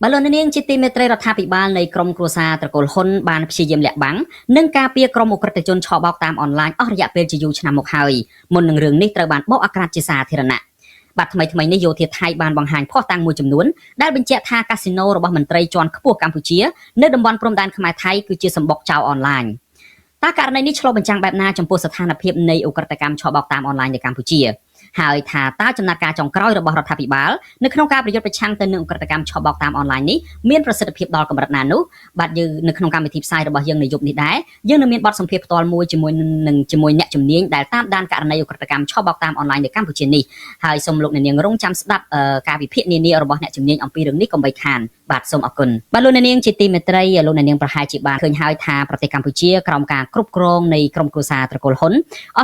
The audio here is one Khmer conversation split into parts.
บาลอนเนียงจิตติเมตรรัฐาภิบาลในกรมครัวซาตระกูลฮนบานพิชิยมแหลกบังนึ่งการเปียกรมอุกฤษจนชอบบอกตามออนไลน์ระยะเป็นจะอยู่ชนะมกเฮยมนหนึ่งเรื่องนี้ตระบานบอกอากาศจิสาเทระนะบัดทำไมในโยเทียไทยบานบางหางพ่อตังมวยจำนวนได้เป็นเจ้าท่าคาสิโนระบมันตรีจวนขบวนกัมพูชีเนื้อดำบอลพรมแดนขมายไทยคือเจียสมบอกชาวออนไลน์ตาการในนี้ชโลบัญจังแบบนาจำปวสถานเพียบในอุกฤษกรรมชอบบอกตามออนไลน์ในกัมพูชีหายถาตาจำนาการจงกร้อยระบรัฐาภิบาลในขนมการประโยชน์ประชังเตือนอุกฤษกรรมชอบบอกตามออนไลน์นี้มีประสิทธิภาพดอลกำลังนานุบัดยืนในขนมการไปทิพไซระบยังในยุคนี้ได้ยังในมีบทสมเพปตอลมวยจมวยหนึ่งจมวยเนะจมเนียงได้ตามด้านการในอุกฤษกรรมชอบบอกตามออนไลน์ในกัมพูชีนี้หายสมลุกในเนียงรุ่งจำสดับการวิพิเนียระบเนะจมเนียงอัมพีเรื่องนี้ก็ไม่ขานบาดสมอกุลบาลูนเนียงจิตติเมตรีลูนเนียงประหารจิบาเคยหายทาประเทศกัมพูชีกรมการกรุบกรองในกรมครัวซาตระกูลหน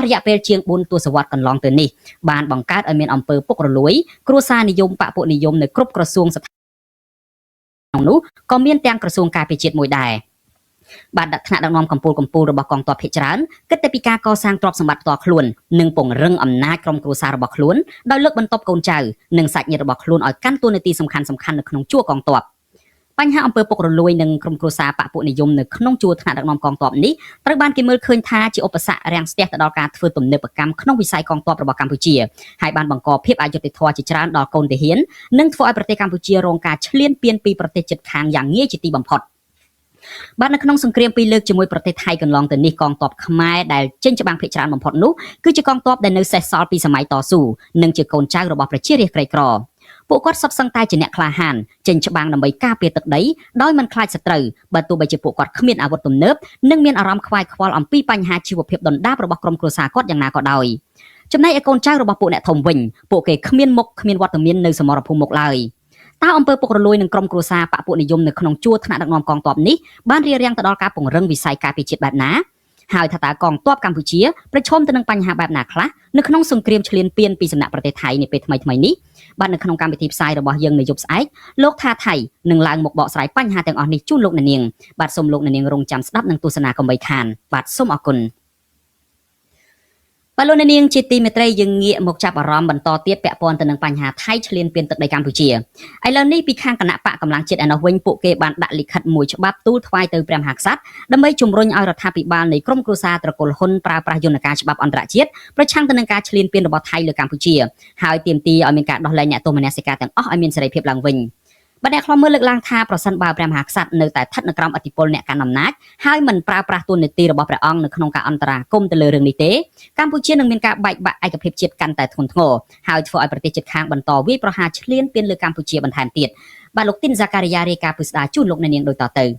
ระยะเป็นเชียงบุญตัวสวัสดิ์กันลองเตือนนี้บานบังการเมียนอำเภอปกระลุยครัวซานิยมปะปุนิยมในกรุบกระทรวงสถานนู้ก็มีแตงกระทรวงการพิจิตรมวยได้บาดดักขณะดังนอมกัมพูระบบกองตัวพิจารณ์ก็แต่ปีกาก่อสร้างตรอบสมบัติต่อคลุนหนึ่งป่งเรื่องอำนาจกรมครัวซาระบบคลุนโดยเลือกบรรทบกองเจ้าหนึ่งสัตย์ระบบคลุนอ่อยกั้นตัวในตีสำคัญในขนมชั่วกองตัวปัญหาอำเภอปกระลุยหนึ่งกรมครัวซาปะปุนิยมในขนมจัวขณะดักนอมกองตัวนี้ตระบานกิมเมลเคยท้าจีอุปสรรคแรงเสียตลอดการฟื้นตุ่มเนื้อประกำขนมวิสัยกองตัวระบบกัมพูชีให้บานบังกอเพียบอายุติทวจิจารดอกกลเดียนนึ่งทว่าประเทศกัมพูชีโรงการเฉลี่ยเปลี่ยนปีประเทศจิตคางอย่างเงี้ยจิตติบัมพดบ้านในขนมสังเกตปีเลือกจมวยประเทศไทยกันลองแต่นี่กองทัพขมายได้เช่นจะบางพิจารณาบัมพดนู้คือจะกองทัพได้ในเซซอลปีสมัยต่อสู้หนึ่งจะโกนเจ้าระบบประเทศเรียกไกรกรอพวกก็ซับซังตายจะเนี่ยคลาหันเจนฉบังนำใบก้าเปียตึกได้โดยมันคลายสตรูบรรทุใบจะพวกก็ขมิ้นอาวุธตุ่มเนิบนึ่งมีอารมณ์ควายควอลอัมปีปัญหาชีวเพียบดนด้าระบบกรมครัวซากอดอย่างนาก็ได้จำในไอโกนเจ้าระบบพวกเนี่ยทมวิญพวกเกขมิ้นมกขมิ้นวัตถุมิ้นในสมรภูมิมกเลยตาอำเภอปกระลุยหนึ่งกรมครัวซาปะปุนิยมในขนมจั่วขณะดักนอมกองตอบนี้บ้านเรียงตลอดการปงเรื่องวิสัยการพิจิตแบบน้าหายตากองตอบกัมพูชีประชมตนึงปัญหาแบบหนักละในขนมสงครามเฉลียนเปลี่ยนปีสำนักประเทศไทยในปีทำไมนี้บ้านในขนมการไปทิพไซระบยังในยุคไอโลกท่าไทยหนึ่งลางหมกเบาสายปัญหาแต่งอ่อนในจุ่นโลกนันเองบาดสมโลกนันเองรงจำสดับหนึ่งตุสนากรมใบคานบาดส้มอกุลบาลูนเนียงจิตติเมตรียังเงียมกจับอารมณ์บรรทอเตี้ยแปะปอนตนึงปัญหาไทยเฉลียนเปลี่ยนตึกในกัมพูชีไอเล่านี่ปีข้างคณะปะกำลังจิตอนวิญปุเกบันดัลิขัดมวยฉบับตู้ทวายเตอเปรมหักซัดดำไปจุ่มรุ่งเอารัฐาภิบาลในกรมครัวซาตระกูลฮนปราประยุนการฉบับอันตรจิตประชังตนึงการเฉลียนเปลี่ยนระบบไทยหรือกัมพูชีหายเตรียมตีอเมริกาดอลลาร์เนี่ยตัวมันเนสกาแต่งอเมริกาเสรีเพียบหลังวิญบัดนี้คลอมเมื่อเลือกล้างทาประสันบาเปรมหักซัดในแต่ทัดนกรรมอธิปลเนี่ยการนำนักให้มันปราประตูในตีระบบประองในขนมการอันตรากรมตะเลเรื่องนี้เต้กัมพูชีหนึ่งเป็นการใบไอกับเพบจิตกันแต่ทนโง่หายทั่วไอประเทศจิตค้างบรรทอวิประหารเฉลียนเปลี่ยนเลือกกัมพูชีบรรทันติดบาลูกตินซาการิยาเรกาปุสดาจุลกในเนียงโดยต่อเติม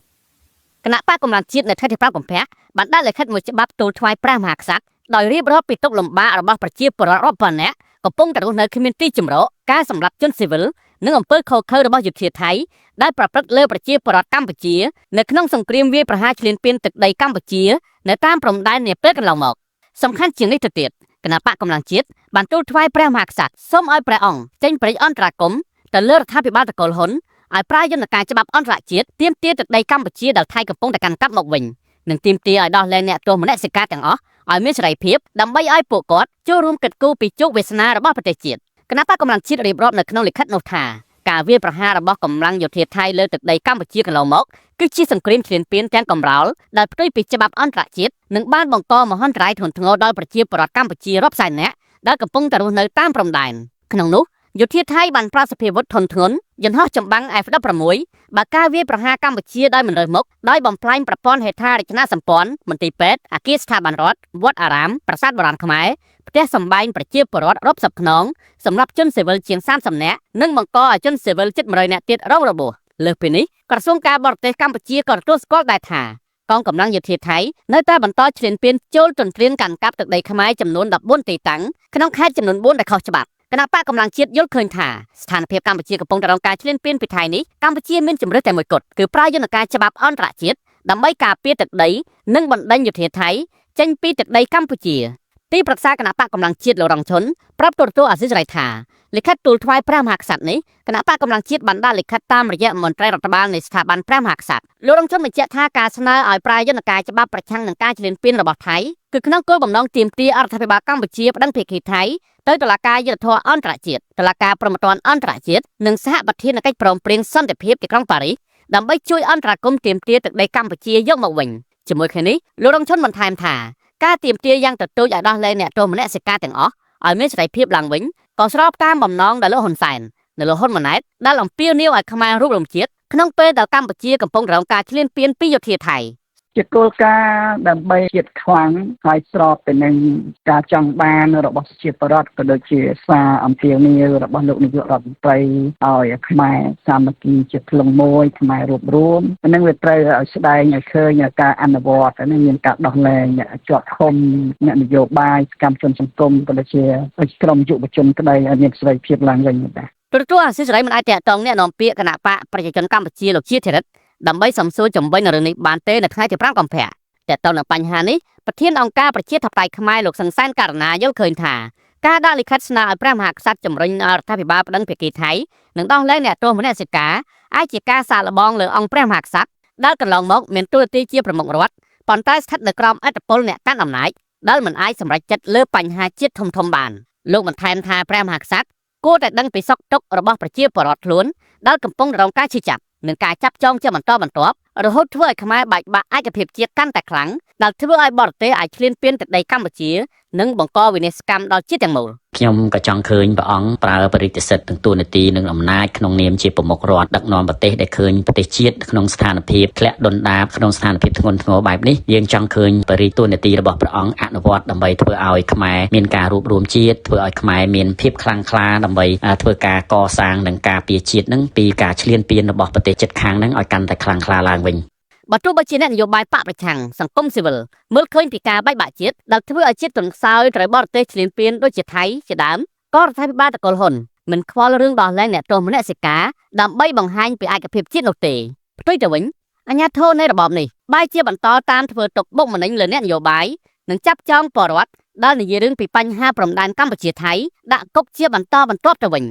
คณะป้ากำลังจิตในเทศบาลกำแพงบัดได้เลยคัดมวยฉบับตูทวายปรามหักซักโดยรีบรอบปิดตกลมบ้าระบอบประชีพรอบปนเนะก็ป้องกันในคอมมิวนิตี้จุ่มโรการสำหรับจนซิวิลเนื่องอำเภอเขาเคยระบอบยุทธไทยได้ปรับปรุงเลือประชีพรกัมพูชีในขนมสงครามเวียประหารเฉลียนเปลี่ยนตึกใดกัมพูชีในตามพรมได้เนี่ยเปิดกันเหล่าหมอกสำคัญเชียงในตัวเตียดคณะป้ากำลังจิตบรรทุทวายปรามหักซักส้มอ้อยประอ่องเจนประอันตรากรมแต่เลือดทัพพิบาลตะโกนหนไอ้ปลายยนต์การฉบับอันตรจิตเตรียมเตี้ยตึกใดกัมพูชีดาวไทยกับปงแต่การกลับหมกวิ่งหนึ่งทีมเตี้ยไอ้ดอลแลนเนี่ยตัวมันได้สิกาแต่งอ๋อไอ้เมื่อไรเพียบดำใบไอ้ปวกกอดจู่รวมกัดกู้ปีจุกเวสนาระบอบประเทศจิตคณะป้ากำลังจิตรีบรอบในขนมลิขัดโนธาการเวียประหารระบอบกำลังยุทธไทยเลยตึกใดกัมพูชีกันเหล่าหมกคือชีสงครามเฉลียนเปลี่ยนแจ้งกำราลได้ปลุกปีฉบับอันตรจิตหนึ่งบ้านบังกอมหันไรถนทงโดยประชีปรอดกัมพูชีรอบสายเนะได้กับปงแต่รุ่นในตามพรมแดนขนมนุยุทธไทยบันพระสเพียวุฒิทนทนยันห่อจำบังไอ้ฟดับประมวยบากาเวียประหารกัมพูชีได้เหมือนเลยมกได้บอมพลายประปอนเหตุท่าริชนาสัมปอนมันตีเป็ดอากีสถาบันรถวัดอารามประสาทโบราณขมายประเทศสมบัยประชีพรอดรบสับขนองสำหรับจนเซเวลเชียง3สำเนะนึ่งบังกอจนเซเวลจิตมรอยเนะติดเราระบุเลือกปีนี้กระทรวงการบริเตกัมพูชีก็ตัวสกอตได้ถ่ากองกำลังยุทธไทยในแต่บรรทอเฉลียนเปลี่ยนโจลจนเปลี่ยนกันกับตึกใดขมายจำนวนดับบนตีตังขนมแค่จำนวนบนได้เข้าฉบับคณะป้ากำลังเชียดยศเคยถ่าสถานเพียบกัมพูชีกับปงแต่รองการเฉลียนเปลี่ยนไปไทยนี้กัมพูชีมีจำเริญแต่หมดกฎคือปลายยนต์การฉบับอันตรจิตดำใบกาเปียตึกใดนึ่งบันไดยุทธไทยเจนปีตึกใดกัมพูชีที่ปรึกษาคณะป้ากำลังเชียดเหล่ารังชนปรับตัวอาศิจไรถ่าลิขัดตูทวายพระมหากษัตริย์นี้คณะป้ากำลังเชียดบันดาลิขัดตามระยะมนตรีรัฐบาลในสถาบันพระมหากษัตริย์เหล่ารังชนมันเจ้าท่าการชนะอ่อยปลายยนต์การฉบับประชังหนังการเฉลียนเปลี่ยนระบบไทยคือคณะกู้บำน้องทีมตีรัฐบาลกัมพูชีดังเพกีไทย ទៅតុលាការយុត្តិធម៌អន្តរជាតិតុលាការព្រហ្មទណ្ឌអន្តរជាតិនិងសហប្រធានកិច្ចព្រមព្រៀងសន្តិភាពទីក្រុងប៉ារីសដើម្បីជួយអន្តរាគមន៍ទាមទារទឹកដីកម្ពុជាយកមកវិញជាមួយគ្នានេះលោករងឈុនបន្ថែមថាការទាមទារយ៉ាងទទូចឲ្យដោះលែងអ្នកទោសមនសិការទាំងអស់ឲ្យមានសេរីភាពឡើងវិញក៏ស្របតាមបំណងដែលលោកហ៊ុនសែននៅលោកហ៊ុនម៉ាណែតដែលអំពាវនាវឲ្យខ្មែររួបរមជាតិក្នុងពេលដែលកម្ពុជាកំពុងរងការឈ្លានពានពីយោធាថៃជាគោលការណ៍ដើម្បីជាតិខ្លាំងហើយស្របទៅនឹងការចង់បានរបស់ប្រជាពលរដ្ឋក៏ដូចជាសារអំពាវនាវរបស់លោកនាយករដ្ឋមន្ត្រីឲ្យខ្មែរសាមគ្គីជាធ្លុងមួយខ្មែររួបរวมនឹងវាត្រូវឲ្យស្ដែងឲ្យឃើញការអនុវត្តនេះមានការដោះលែងអ្នកជាប់ឃុំអ្នកនយោបាយសកម្មជនសង្គមក៏ដូចជាក្រុមយុវជនក្តីឲ្យមានសេរីភាពឡើងវិញដែរ ទូរទស្សន៍អាស៊ីសេរីមិនអាចតាក់ទងអ្នកនាំពាក្យគណៈបកប្រជាជនកម្ពុជាលោកជាធិរិតដើម្បីសំសួរជំវិញរឿងនេះបានទេនៅថ្ងៃទី5កុម្ភៈតាក់ទងនឹងបញ្ហានេះប្រធានអង្គការប្រជាធិបតេយ្យខ្មែរលោកសង្សានករណាយល់ឃើញថាការដាក់លិខិតស្នើឲ្យព្រះមហាក្សត្រជំរុញរដ្ឋាភិបាលប្តឹងភាគីថៃនិងដោះលែងអ្នកទោសមនសិការអាចជាការសាកល្បងលើអង្គព្រះមហាក្សត្រដែលកន្លងមកមានតួនាទីជាប្រមុខរដ្ឋប៉ុន្តែស្ថិតនៅក្រោមឥទ្ធិពលអ្នកកាន់អំណាចដែលមិនអាចសម្រេចចិត្តលើបញ្ហាជាតិធំៗបានលោកបន្ថែមថាព្រះមហាក្សត្រគួរតែដឹងពីសុខទុក្ខរបស់ប្រជាពលរដ្ឋខ្លួនដែលកំពុងរងការឈឺចាប់និងការចាប់ចងជាបន្តបន្ទាប់រហូតធ្វើឲ្យខ្មែរបែកបាក់ឯកភាពជាតិកាន់តែខ្លាំងដែលធ្វើឲ្យបរទេសអាចឈ្លានពានទឹកដីកម្ពុជានិងបង្កវិនាសកម្មដល់ជាតិទាំងមូលខ្ញុំក៏ចង់ឃើញព្រះអង្គប្រើបរិទ្ធសិទ្ធិទាំងទូនាទីនិងអំណាចក្នុងនាមជាប្រមុខរដ្ឋដឹកនាំប្រទេសដែលឃើញប្រទេសជាតិក្នុងស្ថានភាពធ្លាក់ដុនដាបក្នុងស្ថានភាពធ្ងន់ធ្ងរបែបនេះយើងចង់ឃើញបរិទ្ធទូនាទីរបស់ព្រះអង្គអនុវត្តដើម្បីធ្វើឲ្យខ្មែរមានការរួបរวมជាតិធ្វើឲ្យខ្មែរមានភាពខ្លាំងក្លាដើម្បីធ្វើការកសាងនិងការពារជាតិនឹងពីការឈ្លានពានរបស់ប្រទេសជិតខាងនឹងឲ្យកាន់តែខ្លាំងក្លាឡើងវិញបើទោះបីជាអ្នកនយោបាយបកប្រឆាំងសង្គមស៊ីវិលមើលឃើញពីការបែកបាក់ជាតិដែលធ្វើឲ្យជាតិទន់ខ្សោយត្រូវបរទេសឈ្លានពានដូចជាថៃជាដើមក៏រដ្ឋាភិបាលតកូលហ៊ុនមិនខ្វល់រឿងដោះលែងអ្នកទោសមនសិការដើម្បីបង្ហាញពីឯកភាពជាតិនោះទេផ្ទុយទៅវិញអាជ្ញាធរនៃរបបនេះបែរជាបន្តតាមធ្វើទុកបុកម្នេញលើអ្នកនយោបាយនិងចាប់ចងពលរដ្ឋដែលនិយាយរឿងពីបញ្ហាព្រំដែនកម្ពុជាថៃដាក់គុកជាបន្តបន្ទាប់ទៅវិញ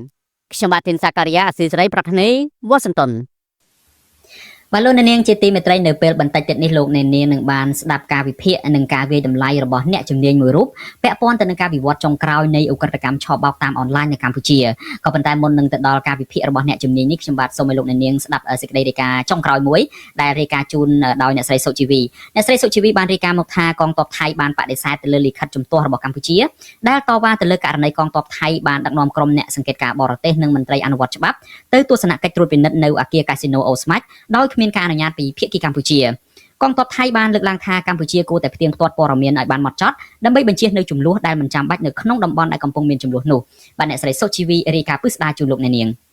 ខ្ញុំបាទធីនសាការីយ៉ាអស៊ីសេរីប្រធានីវ៉ាស៊ីនតោនបាទលោកអ្នកនាងជាទីមេត្រីនៅពេលបន្តិចទៀតនេះលោកអ្នកនាងនឹងបានស្ដាប់ការវិភាគនិងការវាយតម្លៃរបស់អ្នកជំនាញមួយរូបពាក់ព័ន្ធទៅនឹងការវិវត្តចុងក្រោយនៃឧក្រិដ្ឋកម្មឆបោកតាមអនឡាញនៅកម្ពុជាក៏ប៉ុន្តែមុននឹងទៅដល់ការវិភាគរបស់អ្នកជំនាញនេះខ្ញុំបាទសូមឲ្យលោកអ្នកនាងស្ដាប់សេចក្តីរាយការណ៍ចុងក្រោយមួយដែលរាយការណ៍ជូនដោយអ្នកស្រីសុជីវីអ្នកស្រីសុជីវីបានរាយការណ៍មកថាកងទ័ពថៃបានបដិសេធទៅលើលិខិតជំទាស់របស់កម្ពុជាដែលតវ៉ាទៅលើករណីកងទ័ពថៃបានដឹកនាំក្រុមអ្នកសង្កេតការបរទេសនិងមន្ត្រីអនុវត្តច្បាប់ទៅទស្សនកិច្ចត្រួតពិនិត្យនៅអគារកាស៊ីណូអូស្មាច់ដោយគ្មានការអនុញ្ញាតពីភាគីកម្ពុជាកងទ័ពថៃបានលើកឡើងថាកម្ពុជាគួរតែផ្ទៀងផ្ទាត់ព័ត៌មានឲ្យបានហ្មត់ចត់ដើម្បីបញ្ជៀសនៅចំនួនដែលមិនចាំបាច់នៅក្នុងតំបន់ដែលកំពុងមានចំនួននោះបាទអ្នកស្រីសុជីវីរាយការណ៍ពិស្ដារជូនលោកអ្នកនាង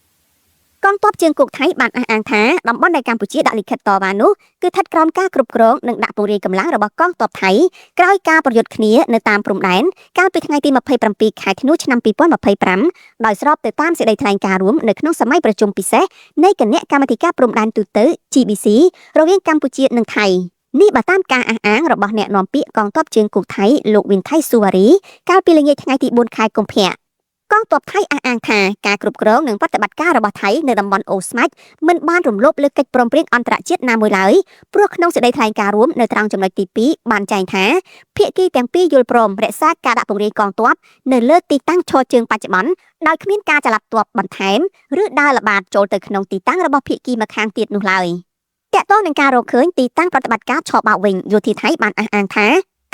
កងទ័ពជើងគោកថៃបានអះអាងថាតំបន់ដែលកម្ពុជាដាក់លិខិតតវ៉ានោះគឺស្ថិតក្រោមការគ្រប់គ្រងនិងដាក់ពង្រាយកម្លាំងរបស់កងទ័ពថៃក្រោយការប្រយុទ្ធគ្នានៅតាមព្រំដែនកាលពីថ្ងៃទី27ខែធ្នូឆ្នាំ2025ដោយស្របទៅតាមសេចក្តីថ្លែងការណ៍រួមនៅក្នុងសម័យប្រជុំពិសេសនៃគណៈកម្មាធិការព្រំដែនទូត GBC រវាងកម្ពុជានិងថៃនេះបើតាមការអះអាងរបស់អ្នកនាំពាក្យកងទ័ពជើងគោកថៃលោកវិនថៃស៊ូវ៉ារីកាលពីល្ងាចថ្ងៃទី4ខែកុម្ភៈកងទ័ពថៃអះអាងថាការគ្រប់គ្រងនិងប្រតិបត្តិការរបស់ថៃនៅតំបន់អូស្មាច់មិនបានរំលោភលើកិច្ចព្រមព្រៀងអន្តរជាតិណាមួយឡើយព្រោះក្នុងសេចក្តីថ្លែងការណ៍រួមនៅត្រង់ចំណុចទី2បានចែងថាភាគីទាំងពីរយល់ព្រមរក្សាការដាក់ពង្រាយកងទ័ពនៅលើទីតាំងឈរជើងបច្ចុប្បន្នដោយគ្មានការចល័តទ័ពបន្ថែមឬដើរល្បាតចូលទៅក្នុងទីតាំងរបស់ភាគីម្ខាងទៀតនោះឡើយតកតងនឹងការរកឃើញទីតាំងប្រតិបត្តិការឆបោកវិញយោធាថៃបានអះអាងថ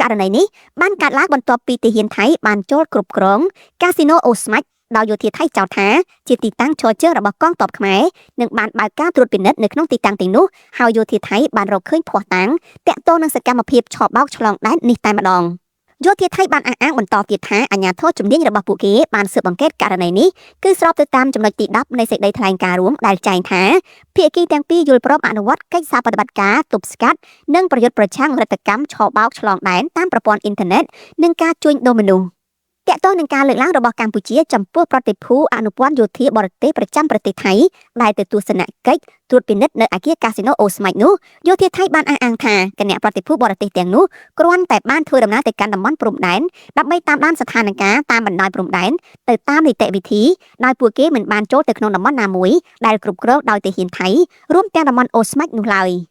ាករណីនេះបានកើតឡើងបន្ទាប់ពីទាហានថៃបានចូលគ្រប់គ្រងកាស៊ីណូអូស្មាច់ដោយយោធាថៃចោទថាជាទីតាំងឈរជើងរបស់កងទ័ពខ្មែរនិងបានបើកការត្រួតពិនិត្យនៅក្នុងទីតាំងទាំងនោះហើយយោធាថៃបានរកឃើញភស្តុតាងតាក់ទងនឹងសកម្មភាពឆបោកឆ្លងដែននេះតែម្ដងយោធាថៃបានអះអាងបន្តទៀតថាអាជ្ញាធរជំនាញរបស់ពួកគេបានស៊ើបអង្កេតករណីនេះគឺស្របទៅតាមចំណុចទី10នៃសេចក្តីថ្លែងការណ៍រួមដែលចែងថាភាគីទាំងពីរយល់ព្រមអនុវត្តកិច្ចសហប្រតិបត្តិការទប់ស្កាត់និងប្រយុទ្ធប្រឆាំងរដ្ឋកម្មឆបោកឆ្លងដែនតាមប្រព័ន្ធអ៊ីនធឺណិតនិងការជួញដូរមនុស្សតាក់ទងនឹងការលើកឡើងរបស់កម្ពុជាចំពោះប្រតិភូអនុព័ន្ធយោធាបរទេសប្រចាំប្រទេសថៃដែលទៅទស្សនកិច្ចត្រួតពិនិត្យនៅអគារកាស៊ីណូអូស្មាច់នោះយោធាថៃបានអះអាងថាគណៈប្រតិភូបរទេសទាំងនោះគ្រាន់តែបានធ្វើដំណើរទៅកាន់តំបន់ព្រំដែនដើម្បីតាមដានស្ថានភាពតាមបណ្ដោយព្រំដែនទៅតាមនីតិវិធីដោយពួកគេមិនបានចូលទៅក្នុងតំបន់ណាមួយដែលគ្រប់គ្រងដោយទាហានថៃរួមទាំងតំបន់អូស្មាច់នោះឡើយ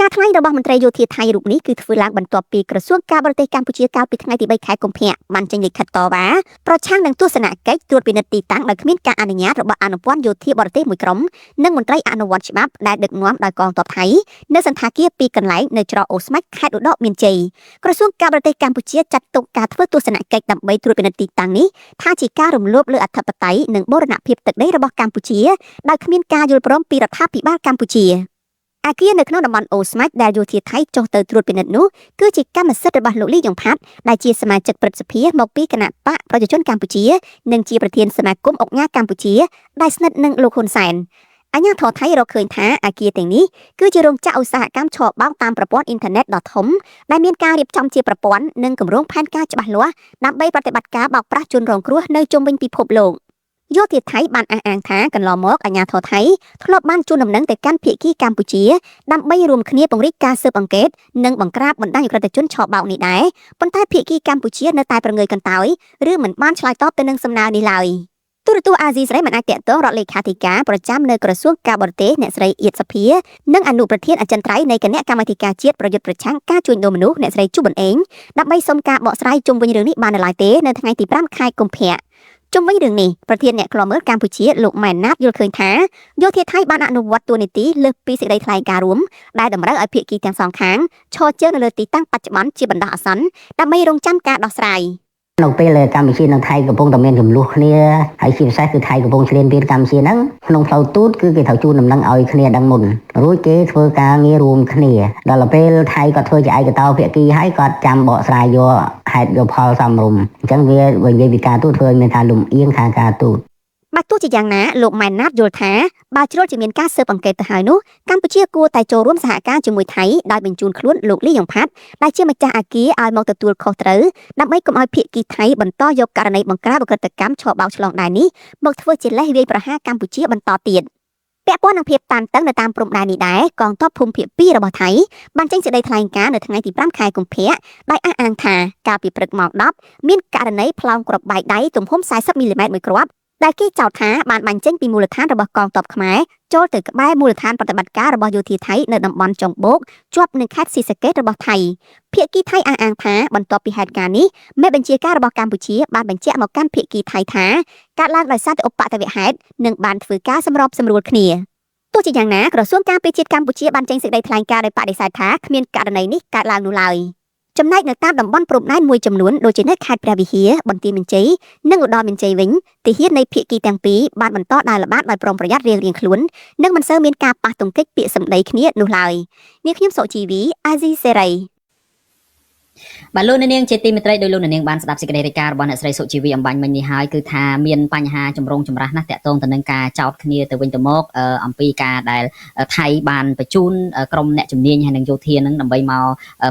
ការថ្លែងរបស់មន្ត្រីយោធាថៃរូបនេះគឺធ្វើឡើងបន្ទាប់ពីក្រសួងការបរទេសកម្ពុជាកាលពីថ្ងៃទី3 ខែកុម្ភៈបានចេញលិខិតតវ៉ាប្រឆាំងនឹងទស្សនកិច្ចត្រួតពិនិត្យទីតាំងដោយគ្មានការអនុញ្ញាតរបស់អនុព័ន្ធយោធាបរទេសមួយក្រុមនិងមន្ត្រីអនុវត្តច្បាប់ដែលដឹកនាំដោយកងទ័ពថៃនៅសន្តាគារពីរកន្លែងនៅច្រកអូស្មាច់ខេត្តឧត្តរមានជ័យក្រសួងការបរទេសកម្ពុជាចាត់ទុកការធ្វើទស្សនកិច្ចដើម្បីត្រួតពិនិត្យទីតាំងនេះថាជាការរំលោភលើអធិបតេយ្យនិងបូរណភាពទឹកដីរបស់កម្ពុជាដោយគ្មានការយល់ព្រមពីរដ្ឋាភិបាលកម្ពុជាអាគារនៅក្នុងតំបន់អូស្មាច់ដែលយោធាថៃចុះទៅត្រួតពិនិត្យនោះគឺជាកម្មសិទ្ធិរបស់លោកលីយ៉ុងផាត់ដែលជាសមាជិកព្រឹទ្ធសភាមកពីគណៈបកប្រជាជនកម្ពុជានិងជាប្រធានសមាគមអង្គការកម្ពុជាដែលស្និទ្ធនឹងលោកហ៊ុនសែនអាជ្ញាធរថៃរកឃើញថាអាគារទាំងនេះគឺជារោងចក្រឧស្សាហកម្មឆបោកតាមប្រព័ន្ធអ៊ីនធឺណិតដ៏ធំដែលមានការរៀបចំជាប្រព័ន្ធនិងគម្រោងផែនការច្បាស់លាស់ដើម្បីប្រតិបត្តិការបោកប្រាស់ជនរងគ្រោះនៅជុំវិញពិភពលោកយោធាថៃបានអះអាងថាកន្លងមកអាជ្ញាធរថៃធ្លាប់បានជូនដំណឹងទៅកាន់ភាគីកម្ពុជាដើម្បីរួមគ្នាពង្រីកការស៊ើបអង្កេតនិងបង្ក្រាបបណ្ដាញអក្រិតជនឆបោកនេះដែរប៉ុន្តែភាគីកម្ពុជានៅតែប្រងើយកន្តើយឬមិនបានឆ្លើយតបទៅនឹងសំណើនេះឡើយទូរទស្សន៍អាស៊ីសេរីមិនអាចតាក់ទងរដ្ឋលេខាធិការប្រចាំនៅក្រសួងការបរទេសអ្នកស្រីអៀតសុភានិងអនុប្រធានអចិន្ត្រៃយ៍នៃគណៈកម្មាធិការជាតិប្រយុទ្ធប្រឆាំងការជួញដូរមនុស្សអ្នកស្រីជូប៊ុនអេងដើម្បីសុំការបកស្រាយជុំវិញរឿងនេះបាននៅឡើយទេនៅថ្ងៃទី5 ខែកុម្ភៈជុំវិញរឿងនេះប្រធានអ្នកខ្លាំមើលកម្ពុជាលោកម៉ែនណាតយល់ឃើញថាយោធាថៃបានអនុវត្តតួនាទីលើសពីសេចក្តីថ្លែងការណ៍រួមដែលតម្រូវឲ្យភាគីទាំងសងខាងឈរជើងនៅលើទីតាំងបច្ចុប្បន្នជាបណ្ដោះអាសន្នដើម្បីរងចាំការដោះស្រាយនៅពេលកម្ពុជានិងថៃកំពុងតែមានចំនួនគ្នាហើយជាពិសេសគឺថៃកំពុងឈ្លានពានកម្ពុជាហ្នឹងក្នុងផ្លូវទូតគឺគេត្រូវជូនដំណឹងឲ្យគ្នាដឹងមុនរួចគេធ្វើការងាររួមគ្នាដល់ពេលថៃគាត់ធ្វើជាឯកតោភាគីហើយគាត់ចាំបកស្រាយយកហេតុយកផលសមរម្យអញ្ចឹងវានិយាយពីការទូតធ្វើឲ្យមានការលំអៀងខាងការទូតបើទោះជាយ៉ាងណាលោកម៉ែនណាតយល់ថាបើជ្រុលជាមានការស៊ើបអង្កេតទៅហើយនោះកម្ពុជាគួរតែចូលរួមសហការជាមួយថៃដោយបញ្ជូនខ្លួនលោកលីយ៉ុងផាត់ដែលជាម្ចាស់អាគារឲ្យមកទទួលខុសត្រូវដើម្បីកុំឲ្យភាគីថៃបន្តយកករណីបង្ក្រាបអក្រិតកម្មឆបោកឆ្លងដែននេះមកធ្វើជាលេសវាយប្រហារកម្ពុជាបន្តទៀតពាក់ព័ន្ធនឹងភាពតានតឹងនៅតាមព្រំដែននេះដែរកងទ័ពភូមិភាគ2របស់ថៃបានចេញសេចក្តីថ្លែងការណ៍នៅថ្ងៃទី5 ខែកុម្ភៈដោយអះអាងថាកាលពីព្រឹកម៉ោង10មានករណីប្លង់គ្រាប់បែកដៃទំហំ40 មីលីម៉ែត្រមួយគ្រាប់ដែលគេចោទថាបានបាញ់ចេញពីមូលដ្ឋានរបស់កងទ័ពខ្មែរចូលទៅក្បែរមូលដ្ឋានប្រតិបត្តិការរបស់យោធាថៃនៅតំបន់ចុងបូកជាប់នឹងខេត្តស៊ីសាកេតរបស់ថៃភាគីថៃអះអាងថាបន្ទាប់ពីហេតុការណ៍នេះមេបញ្ជាការរបស់កម្ពុជាបានបញ្ជាក់មកកាន់ភាគីថៃថាកើតឡើងដោយសារតែឧបទ្ទវហេតុនិងបានធ្វើការសម្របសម្រួលគ្នាទោះជាយ៉ាងណាក្រសួងការពារជាតិកម្ពុជាបានចេញសេចក្តីថ្លែងការណ៍ដោយបដិសេធថាគ្មានករណីនេះកើតឡើងនោះឡើយចំណែកនៅតាមតំបន់ព្រំដែនមួយចំនួនដូចជានៅខេត្តព្រះវិហារបន្ទាយមានជ័យនិងឧត្តរមានជ័យវិញទាហាននៃភាគីទាំងពីរបានបន្តដើរល្បាតដោយប្រុងប្រយ័ត្នរៀងៗខ្លួននិងមិនសូវមានការប៉ះទង្គិចពាក្យសម្ដីគ្នានោះឡើយនាងខ្ញុំសុជីវីអាស៊ីសេរីបាទលោកនាងជាទីមេត្រីដោយលោកនាងបានស្ដាប់សេចក្តីរាយការណ៍របស់អ្នកស្រីសុជីវីអំបញ្ញមិញនេះហើយគឺថាមានបញ្ហាចម្រូងចម្រាសណាស់តាក់ទងទៅនឹងការចោទគ្នាទៅវិញទៅមកអំពីការដែលថៃបានបញ្ជូនក្រុមអ្នកជំនាញហើយនឹងយោធានឹងដើម្បីមក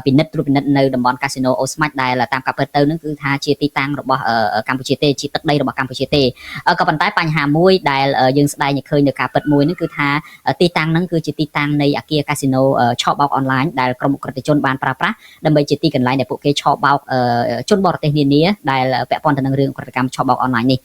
ពិនិត្យត្រួតពិនិត្យនៅតំបន់កាស៊ីណូអូស្មាច់ដែលតាមការពិតទៅនឹងគឺថាជាទីតាំងរបស់កម្ពុជាទេជាទឹកដីរបស់កម្ពុជាទេក៏ប៉ុន្តែបញ្ហាមួយដែលយើងស្ដែងឃើញនៅការពិតមួយនឹងគឺថាទីតាំងហ្នឹងគឺជាទីតាំងនៃអគារកាស៊ីណូឆបោកអនឡាញដែលក្រុមអក្រិតជនបានប្រើប្រាស់ដើម្បីជាទីកន្លែងដែលពួកគេឆបោកជនបរទេសនានាដែលពាក់ព័ន្ធទៅនឹងរឿងអក្រិតកម្មឆបោកអនឡាញនេះ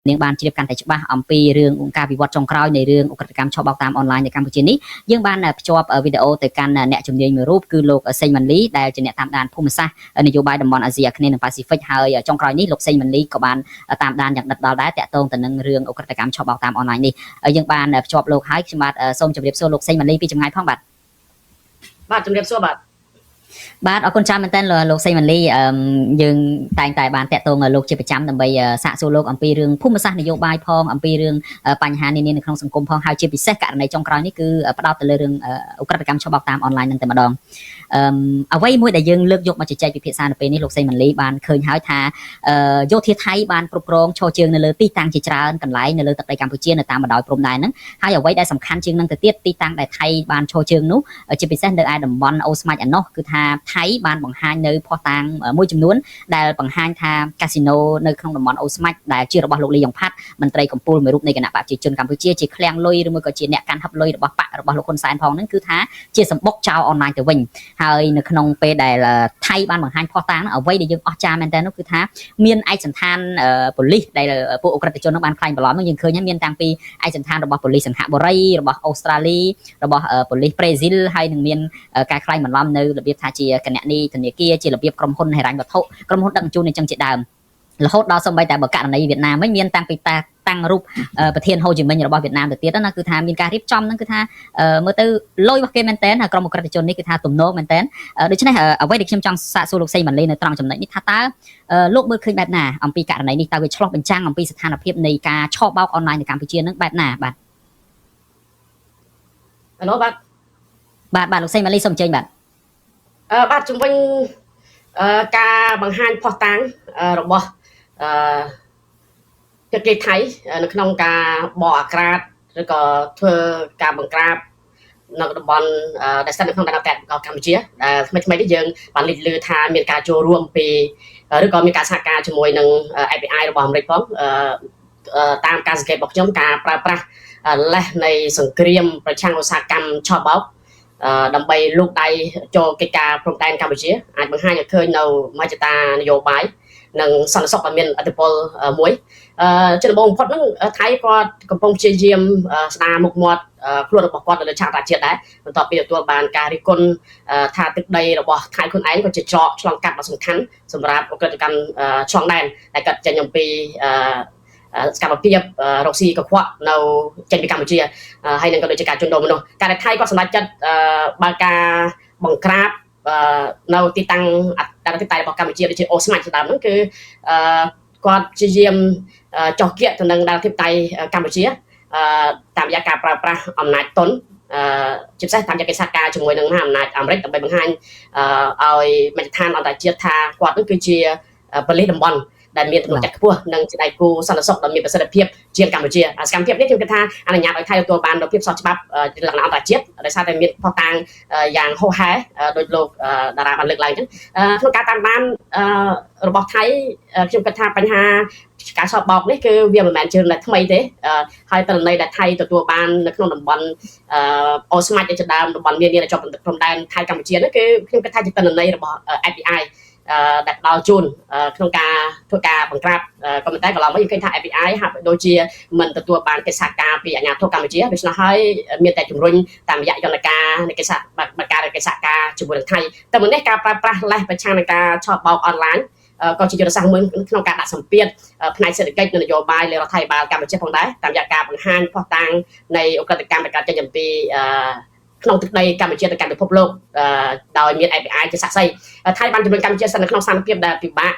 នាងបានជ្រាបកាន់តែច្បាស់អំពីរឿងការវិវត្តចុងក្រោយនៃរឿងអក្រិតកម្មឆបោកតាមអនឡាញនៅកម្ពុជានេះយើងបានភ្ជាប់វីដេអូទៅកាន់អ្នកជំនាញមួយរូបគឺលោកសេងម៉ាន់លីដែលជាអ្នកតាមដានភូមិសាស្ត្រនយោបាយតំបន់អាស៊ីអាគ្នេយ៍និងប៉ាស៊ីហ្វិកហើយចុងក្រោយនេះលោកសេងម៉ាន់លីក៏បានតាមដានយ៉ាងដិតដល់ដែរតាក់ទងទៅនឹងរឿងអក្រិតកម្មឆបោកតាមអនឡាញនេះយើងបានភ្ជាប់លោកហើយខ្ញុំបាទសូមជម្រាបសួរលោកសេងម៉ាន់លីពីចម្ងាយផងបាទជម្រាបសួរបាទបាទអរគុណច្រើនមែនទែនលោកសេងម៉ាន់លីយើងតែងតែបានតាក់ទងលោកជាប្រចាំដើម្បីសាកសួរលោកអំពីរឿងភូមិសាស្ត្រនយោបាយផងអំពីរឿងបញ្ហានានានៅក្នុងសង្គមផងហើយជាពិសេសករណីចុងក្រោយនេះគឺផ្ដោតទៅលើរឿងឧក្រិដ្ឋកម្មឆបោកតាមអនឡាញនឹងតែម្ដងអ្វីមួយដែលយើងលើកយកមកជជែកពិភាក្សានៅពេលនេះលោកសេងម៉ាន់លីបានឃើញហើយថាយោធាថៃបានគ្រប់គ្រងឈរជើងនៅលើទីតាំងជាច្រើនកន្លែងនៅលើទឹកដីកម្ពុជានៅតាមបណ្ដោយព្រំដែនហ្នឹងហើយអ្វីដែលសំខាន់ជាងនឹងទៅទៀតទីតាំងដែលថៃបានឈរជើងនោះជាពិសេសនៅឯតំបន់អូស្មាច់ឯណោះគឺថា ថាថៃបានបង្ហាញនៅភស្តុតាងមួយចំនួនដែលបង្ហាញថាកាស៊ីណូនៅក្នុងតំបន់អូស្មាច់ដែលជារបស់លោកលីយ៉ុងផាត់មន្ត្រីកម្ពុជាមួយរូបនៃគណៈបកប្រជាជនកម្ពុជាជាឃ្លាំងលុយឬមួយក៏ជាអ្នកកាន់ហឹបលុយរបស់បករបស់លោកហ៊ុនសែនផងហ្នឹងគឺថាជាសម្បុកចោលអនឡាញទៅវិញហើយនៅក្នុងពេលដែលថៃបានបង្ហាញភស្តុតាងអ្វីដែលយើងអស្ចារ្យមែនតើនោះគឺថាមានឯកសណ្ឋានប៉ូលីសដែលពួកអក្រិតជននោះបានខ្លាញ់បន្លំនោះយើងឃើញហើយមានតាំងពីឯកសណ្ឋានរបស់ប៉ូលីសសង្ហបុរីរបស់អូស្ត្រាលីរបស់ប៉ូលីសប្រេស៊ីលហើយនឹងមានការខ្លាញ់បន្លំនៅរបៀបថាជាគណនីធនាគារជារបៀបក្រុមហ៊ុនហិរញ្ញវត្ថុក្រុមហ៊ុនដឹកជញ្ជូនអញ្ចឹងជាដើមរហូតដល់សូម្បីតែបើករណីវៀតណាមវិញមានតាំងពីតាំងរូបប្រធានហូជីមិញរបស់វៀតណាមទៅទៀតណាគឺថាមានការរៀបចំហ្នឹងគឺថាមើលទៅលុយរបស់គេមែនតើក្រុមអក្រិតជននេះគឺថាទំនងមែនតើដូច្នេះអ្វីដែលខ្ញុំចង់សាកសួរលោកសីម៉ាលីនៅត្រង់ចំណុចនេះថាតើលោកមើលឃើញបែបណាអំពីករណីនេះតើវាឆ្លោះបញ្ចាំងអំពីស្ថានភាពនៃការឆបោកអនឡាញនៅកម្ពុជានឹងបែបណាបាទអាឡូបាទលោកសីម៉ាលីសូមអញ្ជើញបាទបាទជំវិញការបង្ហាញផុសតាំងរបស់ប្រទេសថៃនៅក្នុងការបកអាក្រាតឬក៏ធ្វើការបង្ក្រាបនៅតំបន់ដែលស្ថិតនៅក្នុងដែនដីកម្ពុជាដែលថ្មីនេះយើងបានលេចឮថាមានការចូលរួមពីឬក៏មានការសហការជាមួយនឹង FBI របស់អាមេរិកផងតាមការសង្កេតរបស់ខ្ញុំការប្រើប្រាស់លេសនៃសង្គ្រាមប្រឆាំងឧស្សាហកម្មឆបោកដើម្បីលូកដៃចូលកិច្ចការព្រំដែនកម្ពុជាអាចបង្ហាញឲ្យឃើញនៅមជ្ឈតានយោបាយនិងសន្តិសុខដែលមានឥទ្ធិពលមួយជាដំបូងបំផុតហ្នឹងថៃគាត់កំពុងព្យាយាមស្ដារមុខមាត់ខ្លួនរបស់គាត់នៅលើឆាកអន្តរជាតិដែរបន្ទាប់ពីទទួលបានការរិះគន់ថាទឹកដីរបស់ថៃខ្លួនឯងក៏ជាច្រកឆ្លងកាត់ដ៏សំខាន់សម្រាប់អក្រិតកម្មឆ្លងដែនដែលកាត់ចេញអំពីសកម្មភាពរកស៊ីកខ្វក់នៅចេញពីកម្ពុជាហើយនឹងក៏ដូចជាការជួញដូរមនុស្សការដែលថៃគាត់សម្រេចចិត្តបើកការបង្ក្រាបនៅទីតាំងអតីតរបស់កម្ពុជាដូចជាអូស្មាច់ជាដើមហ្នឹងគឺគាត់ព្យាយាមចោះគៀកទៅនឹងដើមទីតៃកម្ពុជាតាមរយៈការប្រើប្រាស់អំណាចទុនជាពិសេសតាមរយៈកិច្ចសហការជាមួយនឹងមហាអំណាចអាមេរិកដើម្បីបង្ហាញឲ្យមជ្ឈដ្ឋានអន្តរជាតិថាគាត់នឹងគឺជាប៉ូលីសតំបន់ដែលមានទំនុកចិត្តខ្ពស់និងជាដៃគូសន្តិសុខដ៏មានប្រសិទ្ធភាពជាងកម្ពុជាសកម្មភាពនេះខ្ញុំគិតថាអនុញ្ញាតឲ្យថៃទទួលបាននូវភាពស្របច្បាប់លក្ខណៈអន្តរជាតិដោយសារតែមានផុសតាងយ៉ាងហោហែដោយលោកតារាបានលើកឡើងអញ្ចឹងក្នុងការតាមដានរបស់ថៃខ្ញុំគិតថាបញ្ហាការឆបោកនេះគឺវាមិនមែនជារឿងថ្មីទេហើយទិន្នន័យដែលថៃទទួលបាននៅក្នុងតំបន់អូស្មាច់ជាដើមតំបន់នានាដែលជាប់ព្រំដែនថៃកម្ពុជានេះគឺខ្ញុំគិតថាជាទិន្នន័យរបស់ FBI ដែលផ្ដល់ជូនក្នុងការធ្វើការបង្ក្រាបក៏ប៉ុន្តែកន្លងមកយើងឃើញថា FBI ហាក់ដូចជាមិនទទួលបានកិច្ចសហការពីអាជ្ញាធរកម្ពុជាដូច្នោះហើយមានតែជំរុញតាមរយៈយន្តការនៃកិច្ចសហការជាមួយនឹងថៃតែមុននេះការប្រើប្រាស់លេសប្រឆាំងនឹងការឆបោកអនឡាញក៏ជាយុទ្ធសាស្ត្រមួយក្នុងការដាក់សម្ពាធផ្នែកសេដ្ឋកិច្ចនិងនយោបាយលើរដ្ឋាភិបាលកម្ពុជាផងដែរតាមរយៈការបង្ហាញភស្តុតាងនៃអក្រិតកម្មដែលកើតចេញអំពីក្នុងទឹកដីកម្ពុជាទៅកាន់ពិភពលោកដោយមាន FBI ជាសាក្សីថៃបានជំរុញកម្ពុជាស្ថិតនៅក្នុងស្ថានភាពដែលពិបាក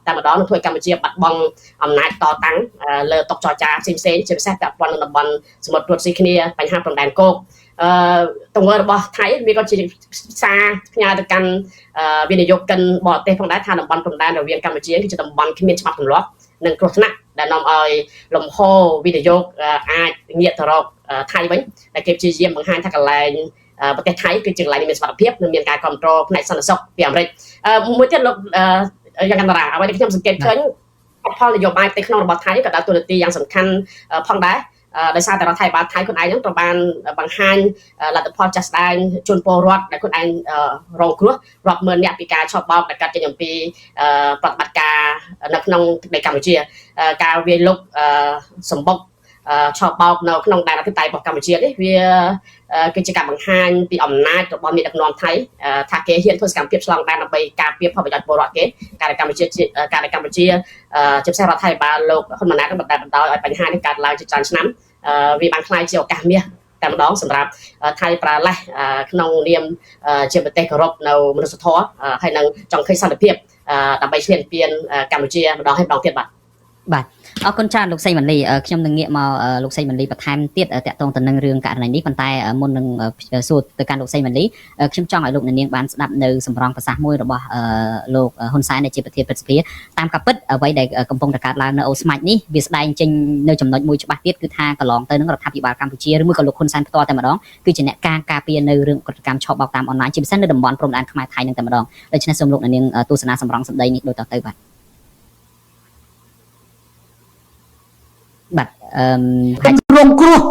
តែម្ដងនឹងធ្វើឲ្យកម្ពុជាបាត់បង់អំណាចតតាំងលើតុចរចាផ្សេងៗជាពិសេសពាក់ព័ន្ធនឹងតំបន់សមុទ្ររត់ស៊ីគ្នាបញ្ហាព្រំដែនគោកទង្វើរបស់ថៃវាក៏ជាសារផ្ញើទៅកាន់វិនិយោគិនបរទេសផងដែរថាតំបន់ព្រំដែនរវាងកម្ពុជាគឺជាតំបន់គ្មានច្បាប់ទម្លាប់និងគ្រោះថ្នាក់ដែលនាំឲ្យលំហូរវិនិយោគអាចងាកទៅរកថៃវិញដែលគេព្យាយាមបង្ហាញថាកន្លែងប្រទេសថៃគឺជាកន្លែងមានសុវត្ថិភាពនិងមានការគ្រប់គ្រងផ្នែកសន្តិសុខពីអាមេរិកមួយទៀតលោកយ៉ាងណាអ្វីដែលខ្ញុំសង្កេតឃើញផលនយោបាយផ្ទៃក្នុងរបស់ថៃក៏ដើរតួនាទីយ៉ាងសំខាន់ផងដែរដោយសារតែរដ្ឋាភិបាលថៃខ្លួនឯងហ្នឹងត្រូវបានបង្ហាញលទ្ធផលចាស់ស្ដែងជូនពលរដ្ឋដែលខ្លួនឯងរងគ្រោះរាប់ម៉ឺនអ្នកពីការឆបោកដែលកាត់ចេញអំពីប្រតិបត្តិការនៅក្នុងទឹកដីកម្ពុជាការវាយលុកសម្បុកឆបោកនៅក្នុងដែនអធិបតេយ្យរបស់កម្ពុជានេះវាគឺជាការបង្ហាញពីអំណាចរបស់មេដឹកនាំថៃថាគេហ៊ានធ្វើសកម្មភាពឆ្លងដែនដើម្បីការពារផលប្រយោជន៍ពលរដ្ឋគេការដែលកម្ពុជាជាពិសេសរដ្ឋាភិបាលលោកហ៊ុនម៉ាណែតបានបណ្ដោយឲ្យបញ្ហានេះកើតឡើងជាច្រើនឆ្នាំវាបានក្លាយជាឱកាសមាសតែម្ដងសម្រាប់ថៃប្រើលេសក្នុងនាមជាប្រទេសគោរពនៅមនុស្សធម៌ហើយនឹងចង់ឃើញសន្តិភាពដើម្បីឈ្លានពានកម្ពុជាម្ដងហើយម្ដងទៀតបាទ អរគុណច្រើនលោកសីម៉ាលីខ្ញុំនឹងងាកមកលោកសីម៉ាលីបន្ថែមទៀតតាក់ទងទៅនឹងរឿងករណីនេះប៉ុន្តែមុននឹងសួរទៅកាន់លោកសីម៉ាលីខ្ញុំចង់ឲ្យលោកនាងបានស្ដាប់នៅសម្រងប្រសាសន៍មួយរបស់លោកហ៊ុនសែនដែលជាប្រធានព្រឹទ្ធសភាតាមការពិតអ្វីដែលកំពុងតែកើតឡើងនៅអូស្មាច់នេះវាស្ដែងចេញនៅចំណុចមួយច្បាស់ទៀតគឺថាកន្លងទៅនឹងរដ្ឋាភិបាលកម្ពុជាឬមួយក៏លោកហ៊ុនសែនផ្ទាល់តែម្ដងគឺជាអ្នកការពារនៅរឿងកតកម្មឆបោកតាមអនឡាញជាពិសេសនៅតំបន់ព្រំដែនខ្មែរថៃនឹងតែម្ដងដូច្នេះសូមលោកនាងទស្សនាសម្រងសម្ដីនេះដូចតទៅបាទបាទរងគ្រោះ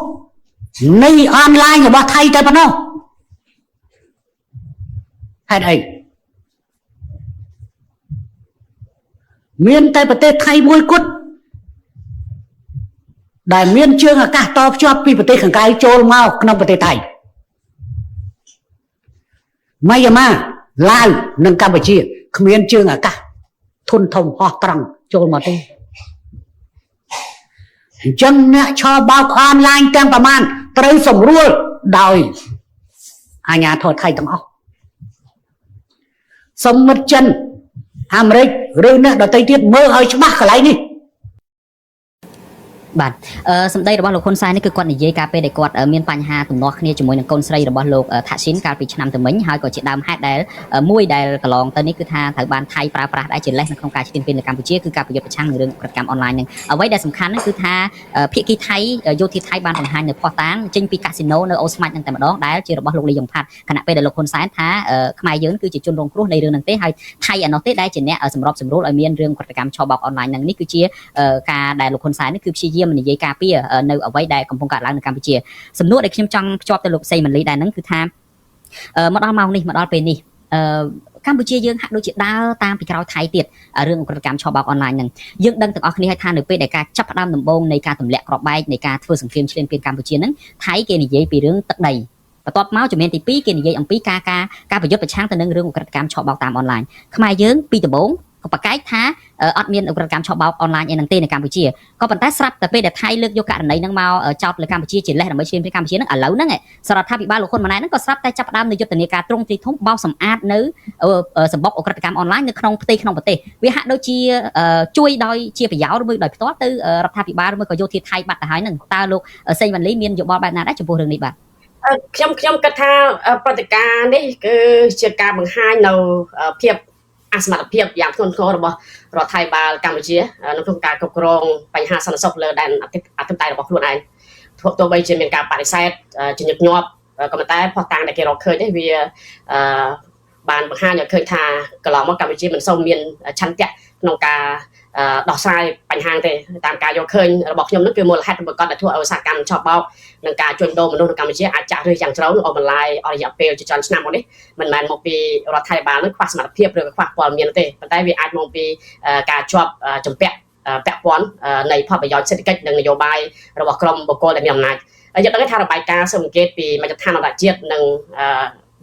នៃអនឡាញរបស់ថៃតែប៉ុណ្ណោះហេតុអីមានតែប្រទេសថៃមួយគត់ដែលមានជើងអាកាសតភ្ជាប់ពីប្រទេសខាងក្រៅចូលមកក្នុងប្រទេសថៃម៉ៃយ៉ាម៉ាឡាវនិងកម្ពុជាគ្មានជើងអាកាសធុនធំហោះត្រង់ចូលមកទេអញ្ចឹងអ្នកឆបោកអនឡាញទាំងប្រមាណត្រូវសម្រួលដោយអាជ្ញាធរថៃទាំងអស់សម្មិត្តចិនអាមេរិកឬអ្នកដទៃទៀតមើលឲ្យច្បាស់កន្លែងនេះបាទសម្ដីរបស់លោកហ៊ុនសែននេះគឺគាត់និយាយការពេលដែលគាត់មានបញ្ហាទំនាស់គ្នាជាមួយនឹងកូនស្រីរបស់លោកថាក់ស៊ីនកាលពីឆ្នាំទៅមិញហើយក៏ជាដើមហេតុដែលមួយដែលកន្លងទៅនេះគឺថាត្រូវបានថៃប្រើប្រាស់ដែរជាលេសនៅក្នុងការឈ្លានពាននៅកម្ពុជាគឺការប្រយុទ្ធប្រឆាំងនឹងរឿងក្រតកម្មអនឡាញហ្នឹងអ្វីដែលសំខាន់ហ្នឹងគឺថាភាគីថៃយោធាថៃបានបង្ហាញនៅភស្តុតាងចេញពីកាស៊ីណូនៅអូស្មាច់ហ្នឹងតែម្ដងដែលជារបស់លោកលីយ៉ុងផាត់ខណៈពេលដែលលោកហ៊ុនសែនថាខ្មែរយើងគឺជាជនរងគ្រោះនៃរឿងហ្នឹងទេហើយថៃឯណោះទេដែលជាអ្នកសម្របសម្រួលឲ្យមានរឿងក្រតកម្មឆបោកអនឡាញហ្នឹងនេះគឺជាការដែលលោកហ៊ុនសែននេះគឺព្យាយាមនិយាយការពារនៅអ្វីដែលកំពុងកើតឡើងនៅកម្ពុជាសំណួរដែលខ្ញុំចង់ភ្ជាប់ទៅលោកសីម៉ាលីដែរហ្នឹងគឺថាមកដល់ម៉ោងនេះមកដល់ពេលនេះកម្ពុជាយើងហាក់ដូចជាដើរតាមពីក្រោយថៃទៀតរឿងក្រតកម្មឆបោកអនឡាញហ្នឹងយើងដឹងទាំងអស់គ្នាហើយថានៅពេលដែលការចាប់ផ្ដើមដំបូងនៃការទម្លាក់គ្រាប់បែកនៃការធ្វើសង្គ្រាមឈ្លានពានកម្ពុជាហ្នឹងថៃគេនិយាយពីរឿងទឹកដីបន្ទាប់មកជំនាញទី2គេនិយាយអំពីការប្រយុទ្ធប្រឆាំងទៅនឹងរឿងក្រតកម្មឆបោកតាមអនឡាញខ្មែរយើងពីដំបូងក៏ប្រកែកថាអត់មានឧក្រិដ្ឋកម្មឆបោកអនឡាញអីហ្នឹងទេនៅកម្ពុជាក៏ប៉ុន្តែស្រាប់តែពេលដែលថៃលើកយកករណីហ្នឹងមកចោទលើកម្ពុជាជាលេសដើម្បីឈ្លានពានកម្ពុជាហ្នឹងឥឡូវហ្នឹងសរដ្ឋាភិបាលលោកហ៊ុនម៉ាណែតហ្នឹងក៏ស្រាប់តែចាប់ផ្ដើមនៅយុទ្ធនាការទ្រង់ទ្រីធំបោសសម្អាតនៅសម្បុកឧក្រិដ្ឋកម្មអនឡាញនៅក្នុងផ្ទៃក្នុងប្រទេសវាហាក់ដូចជាជួយដោយជាប្រយោជន៍ឬមួយដោយផ្ទាល់ទៅរដ្ឋាភិបាលឬមួយក៏យោធាថៃបាត់ទៅហើយហ្នឹងតើលោកសេងវ៉ាន់លីមានយោបល់បែបណាដែរចំពោះរឿងនេះបាទខ្ញុំគិតថាព្រឹត្តិការណ៍នេះគឺជាការបង្ហាញនៅភាពអសមត្ថភាពយ៉ាងធ្ងន់ធ្ងររបស់រដ្ឋាភិបាលកម្ពុជានៅក្នុងការគ្រប់គ្រងបញ្ហាសន្តិសុខលើដែនអធិបតេយ្យរបស់ខ្លួនឯងទោះបីជាមានការបដិសេធជាញឹកញាប់ក៏ប៉ុន្តែផុសតាំងដែលគេរកឃើញនេះវាបានបង្ហាញឲ្យឃើញថាកន្លងមកកម្ពុជាមិនសូវមានឆន្ទៈក្នុងការដោះស្រាយបញ្ហាទេតាមការយកឃើញរបស់ខ្ញុំនោះគឺមូលហេតុប្រកបដែលធ្វើឲ្យឧស្សាហកម្មឆបោកនិងការជួញដូរមនុស្សនៅកម្ពុជាអាចចាក់ឫសយ៉ាងជ្រៅនៅអស់បន្លាយអស់រយៈពេលជាច្រើនឆ្នាំមកនេះមិនមែនមកពីរដ្ឋាភិបាលនឹងខ្វះសមត្ថភាពឬខ្វះព័ត៌មានទេប៉ុន្តែវាអាចមកពីការជាប់ចម្ពាក់ពាក់ព័ន្ធនៃផលប្រយោជន៍សេដ្ឋកិច្ចនិងនយោបាយរបស់ក្រុមបុគ្គលដែលមានអំណាចយើងដឹងថារបាយការណ៍ស៊ើបអង្កេតពីមជ្ឈដ្ឋានអន្តរជាតិនិង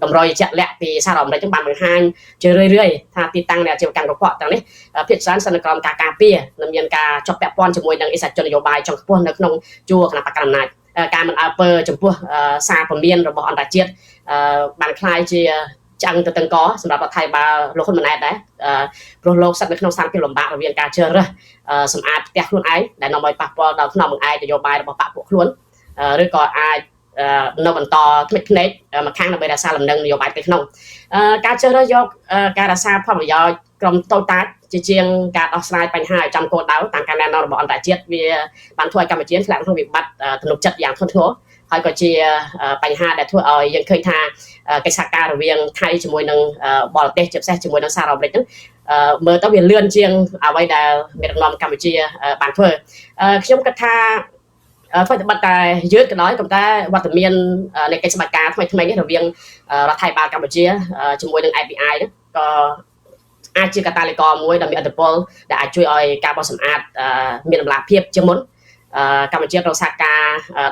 តម្រុយជាក់លាក់ពីសហរដ្ឋអាមេរិកបានបង្ហាញជារឿយៗថាទីតាំងនៃអាជីវកម្មកខ្វក់ទាំងនេះភាគច្រើនសិននៅក្រោមការការពារនិងមានការជាប់ពាក់ព័ន្ធជាមួយនឹងអិសរាជជននយោបាយចុងខ្ពស់នៅក្នុងជួរគណៈបកកណ្ដាលអំណាចការមិនអើពើចំពោះសារពមៀនរបស់អន្តរជាតិបានคล้ายជាឆ្អឹងទៅតឹងកសម្រាប់រដ្ឋាភិបាលលោកហ៊ុនម៉ាណែតដែរព្រោះលោកស្ថិតនៅក្នុងស្ថានភាពលំបាករវាងការជ្រើសរើសសម្អាតផ្ទះខ្លួនឯងដែលនាំឲ្យប៉ះពាល់ដល់ថ្នាក់បង្អែកនយោបាយរបស់បកពួកខ្លួនឬក៏អាចនៅបន្តថ្មិចភ្នែកមកខាងដើម្បីរក្សាលំនឹងនយោបាយទៅក្នុងការជ្រើសរើសយកការរក្សាផលប្រយោជន៍ក្រុមតូចតាចជាជាងការដោះស្រាយបញ្ហាឲ្យចំគោលដៅតាមការណែនាំរបស់អន្តរជាតិវាបានធ្វើឲ្យកម្ពុជាធ្លាក់ក្នុងវិបត្តិទំនុកចិត្តយ៉ាងធ្ងន់ធ្ងរហើយក៏ជាបញ្ហាដែលធ្វើឲ្យយើងឃើញថាកិច្ចសហការរវាងថៃជាមួយនឹងបរទេសជាពិសេសជាមួយនឹងសហរដ្ឋអាមេរិកហ្នឹងមើលទៅវាលឿនជាងអ្វីដែលមេដឹកនាំកម្ពុជាបានធ្វើខ្ញុំគិតថាអ្វីត្បិតតែយឺតក៏ដោយប៉ុន្តែវត្តមាននៃកិច្ចសម្បត្តិការថ្មីនេះរវាងរដ្ឋាភិបាលកម្ពុជាជាមួយនឹង FBI ហ្នឹងក៏អាចជាកាតាលីករមួយដែលមានឥទ្ធិពលដែលអាចជួយឲ្យការបោះសម្អាតមានតម្លាភាពជាងមុនកម្ពុជាត្រូវសហការ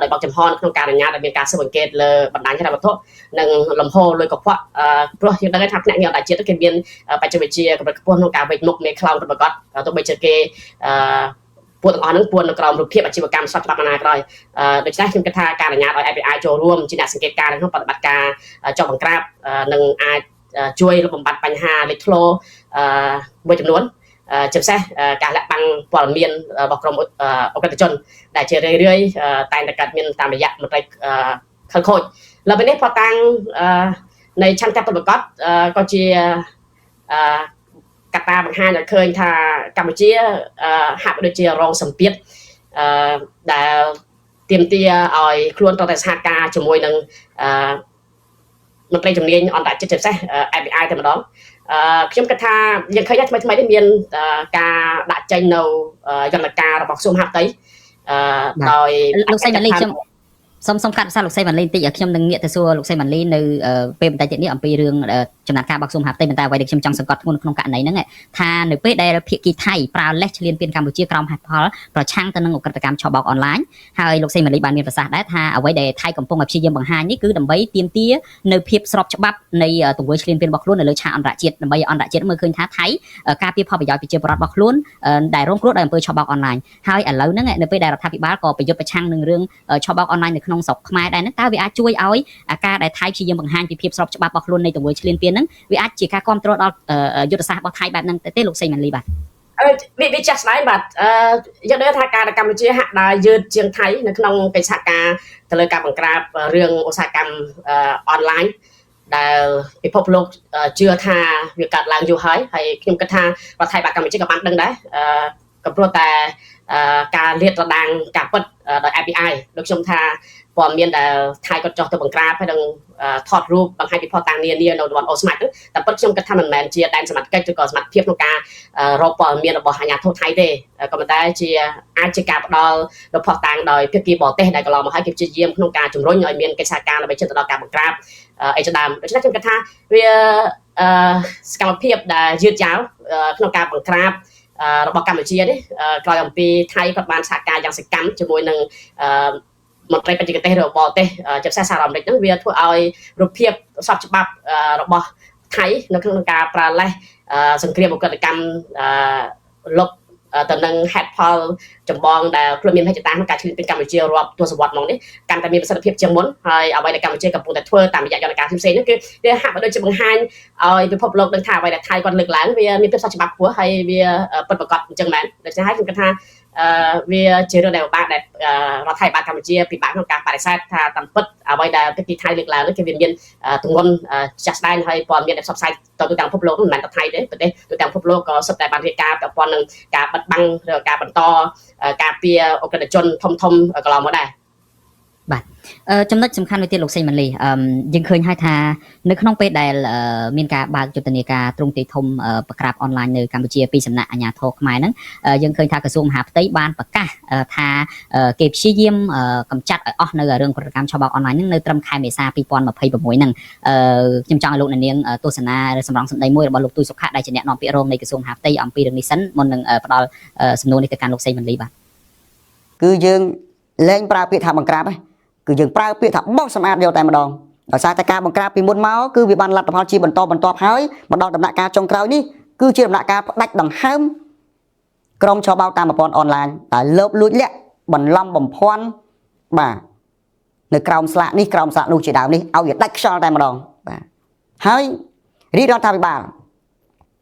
ដោយបើកចំហនៅក្នុងការអនុញ្ញាតឲ្យមានការស៊ើបអង្កេតលើបណ្ដាញហិរញ្ញវត្ថុនិងលំហូរលុយកខ្វក់ព្រោះយើងដឹងថាភ្នាក់ងារអន្តរជាតិគេមានបច្ចេកវិទ្យាកម្រិតខ្ពស់ក្នុងការវេចមុខនៃ cloud ប្រកបទោះបីជាគេពួកទាំងអស់ហ្នឹងពួននៅក្រោមរូបភាពអាជីវកម្មស្របច្បាប់ណាក៏ដោយដូច្នេះខ្ញុំគិតថាការអនុញ្ញាតឲ្យ FBI ចូលរួមជាអ្នកសង្កេតការណ៍ក្នុងបប្រតិបត្តិការចុះបង្ក្រាបនិងអាចជួយលុបបំបាត់បញ្ហាលេចធ្លោមួយចំនួន ជាពិសេសការលាក់បាំងព័ត៌មានរបស់ក្រុមអក្រិតជនដែលជារឿយៗតែងតែកាត់មានតាមរយៈមន្ត្រីខិលខូចលើពីនេះផតាំងនៃឆន្ទៈប្រកបក៏ជាកត្តាបង្ហាញឲ្យឃើញថាកម្ពុជាហាក់ដូចជារងសម្ពាធដែលទាមទារឲ្យខ្លួនតតែសហការជាមួយនឹងមន្ត្រីជំនាញអន្តរជាតិជាពិសេស FBI តែម្ដងខ្ញុំគិតថាយើងឃើញថាថ្មីនេះមានការដាក់ចេញនៅយន្តការរបស់ក្រសួងមហាផ្ទៃដោយលោកសៃម៉ាលីខ្ញុំសូមកាត់ផ្សាយលោកសៃម៉ាលីបន្តិចខ្ញុំនឹងងាកទៅសួរលោកសៃម៉ាលីនៅពេលបន្តិចទៀតនេះអំពីរឿងចំណាត់ការរបស់ក្រសួងមហាផ្ទៃប៉ុន្តែអ្វីដែលខ្ញុំចង់សង្កត់ធ្ងន់ក្នុងករណីហ្នឹងថានៅពេលដែលភាគីថៃប្រើលេសឈ្លានពានកម្ពុជាក្រោមហេតុផលប្រឆាំងទៅនឹងឧក្រិដ្ឋកម្មឆបោកអនឡាញហើយលោកសៃម៉ាលីបានមានប្រសាសន៍ដែរថាអ្វីដែលថៃកំពុងតែព្យាយាមបង្ហាញនេះគឺដើម្បីទាមទារនៅភាពស្របច្បាប់នៃទង្វើឈ្លានពានរបស់ខ្លួននៅលើឆាកអន្តរជាតិដើម្បីឲ្យអន្តរជាតិមើលឃើញថាថៃការពារផលប្រយោជន៍ប្រជាពលរដ្ឋរបស់ខ្លួនដែលរងគ្រោះដោយអំពើឆបោកអនឡាញហើយឥឡូវហ្នឹងនៅពេលដែលរដ្ឋាភិបាលក៏ប្រយុទ្ធប្រឆាំងនឹងរឿងឆបោកអនឡាញនៅក្នុងស្រុកខ្មែរដែរតើវាអាចជួយឲ្យការដែលថៃព្យាយាមបង្ហាញពីភាពស្របច្បាប់របស់ខ្លួននៃទង្វើឈ្លានពានហ្នឹងវាអាចជាការគ្រប់គ្រងដល់យុទ្ធសាស្ត្ររបស់ថៃបែបហ្នឹងទេលោកសៃម៉ាលីបាទវាចាស់ស្ដែងបាទយើងដឹងថាការកម្ពុជាហាក់ដើរយឺតជាងថៃនៅក្នុងកិច្ចសហការទៅលើការបង្ក្រាបរឿងឧស្សាហកម្មអនឡាញដែលពិភពលោកជឿថាវាកើតឡើងយូរហើយខ្ញុំគិតថារដ្ឋថៃបាទកម្ពុជាក៏បានដឹងដែរក៏ព្រោះតែការលាតត្រដាងការពិតដោយ FBI ដូចខ្ញុំថាព័ត៌មានដែលថៃគាត់ចោះទៅបង្ក្រាបហើយនឹងថតរូបបង្ហាញពីផតតាំងនានានៅតំបន់អូស្មាច់តែពិតខ្ញុំគិតថាមិនមែនជាដែនសមត្ថកិច្ចឬក៏សមត្ថភាពក្នុងការរកព័ត៌មានរបស់អាជ្ញាធរថៃទេក៏ប៉ុន្តែអាចជាការផ្ដល់នូវផតតាំងដោយភាគីបរទេសដែលកន្លងមកហើយគេព្យាយាមក្នុងការជំរុញឲ្យមានកិច្ចសហការដើម្បីជិតទៅដល់ការបង្ក្រាបអីជាដើមដូច្នេះខ្ញុំគិតថាវាសកម្មភាពដែលយឺតយ៉ាវក្នុងការបង្ក្រាបរបស់កម្ពុជានេះក្រោយអំពីថៃគាត់បានសហការយ៉ាងសកម្មជាមួយនឹងមន្ត្រីបច្ចេកទេសរបស់បរទេសជាពិសេសសហរដ្ឋអាមេរិកហ្នឹងវាធ្វើឲ្យរូបភាពស្របច្បាប់របស់ថៃនៅក្នុងការប្រើលេសសង្គ្រាមឧក្រិដ្ឋកម្មលុបទៅនឹងហេតុផលចម្បងដែលខ្លួនមានហេតុតាក្នុងការឈ្លានពានកម្ពុជារាប់ទសវត្សរ៍មកនេះកាន់តែមានប្រសិទ្ធភាពជាងមុនហើយអ្វីដែលកម្ពុជាកំពុងតែធ្វើតាមរយៈយន្តការផ្សេងៗហ្នឹងគឺវាហាក់បីដូចជាបង្ហាញឲ្យពិភពលោកដឹងថាអ្វីដែលថៃគាត់លើកឡើងវាមានភាពស្របច្បាប់ខ្ពស់ហើយវាពិតប្រាកដអញ្ចឹងមែនដូច្នេះហើយខ្ញុំគិតថាវាជារឿងដែលពិបាកដែលរដ្ឋថៃបាទកម្ពុជាពិបាកក្នុងការបដិសេធថាតាមពិតអ្វីដែលភាគីថៃលើកឡើងនេះគឺវាមានទម្ងន់ចាស់ស្ដែងហើយព័ត៌មានដែលផ្សព្វផ្សាយទៅទូទាំងពិភពលោកមិនមែនតែថៃទេប្រទេសទូទាំងពិភពលោកក៏សុទ្ធតែបានរាយការណ៍ពាក់ព័ន្ធនឹងការបិទបាំងឬការបន្តការពារអក្រិតជនធំកន្លងមកដែរបាទចំណុចសំខាន់មួយទៀតលោកសៃម៉ាលីយើងឃើញហើយថានៅក្នុងពេលដែលមានការបើកយុទ្ធនាការទ្រង់ទ្រាយធំបង្ក្រាបអនឡាញនៅកម្ពុជាពីសំណាក់អាជ្ញាធរខ្មែរហ្នឹងយើងឃើញថាក្រសួងមហាផ្ទៃបានប្រកាសថាគេព្យាយាមកម្ចាត់ឲ្យអស់នៅរឿងប្រតិកម្មឆបោកអនឡាញហ្នឹងនៅត្រឹមខែមេសា2026ហ្នឹងខ្ញុំចង់ឲ្យលោកនាងទស្សនាឬសម្រងសម្ដីមួយរបស់លោកទូចសុខៈដែលជាអ្នកនាំពាក្យរងនៃក្រសួងមហាផ្ទៃអំពីរឿងនេះសិនមុននឹងផ្ដល់សំណួរនេះទៅកាន់លោកសៃម៉ាលីបាទគឺយើងលែងប្រើពាក្យថាបង្ក្រាបគឺយើងប្រើពាក្យថាបោះសម្អាតយកតែម្ដងដោយសារតែការបង្ក្រាបពីមុនមកគឺវាបានលទ្ធផលជាបន្តហើយមកដល់ដំណាក់កាលចុងក្រោយនេះគឺជាដំណាក់កាលផ្ដាច់ដង្ហើមក្រុមឆបោកតាមប្រព័ន្ធអនឡាញដែលលើបលួចលាក់បន្លំបំភាន់បាទនៅក្រោមស្លាកនេះក្រោមស្លាកនោះជាដើមនេះឲ្យវាដាច់ខ្យល់តែម្ដងបាទហើយរាជរដ្ឋាភិបាល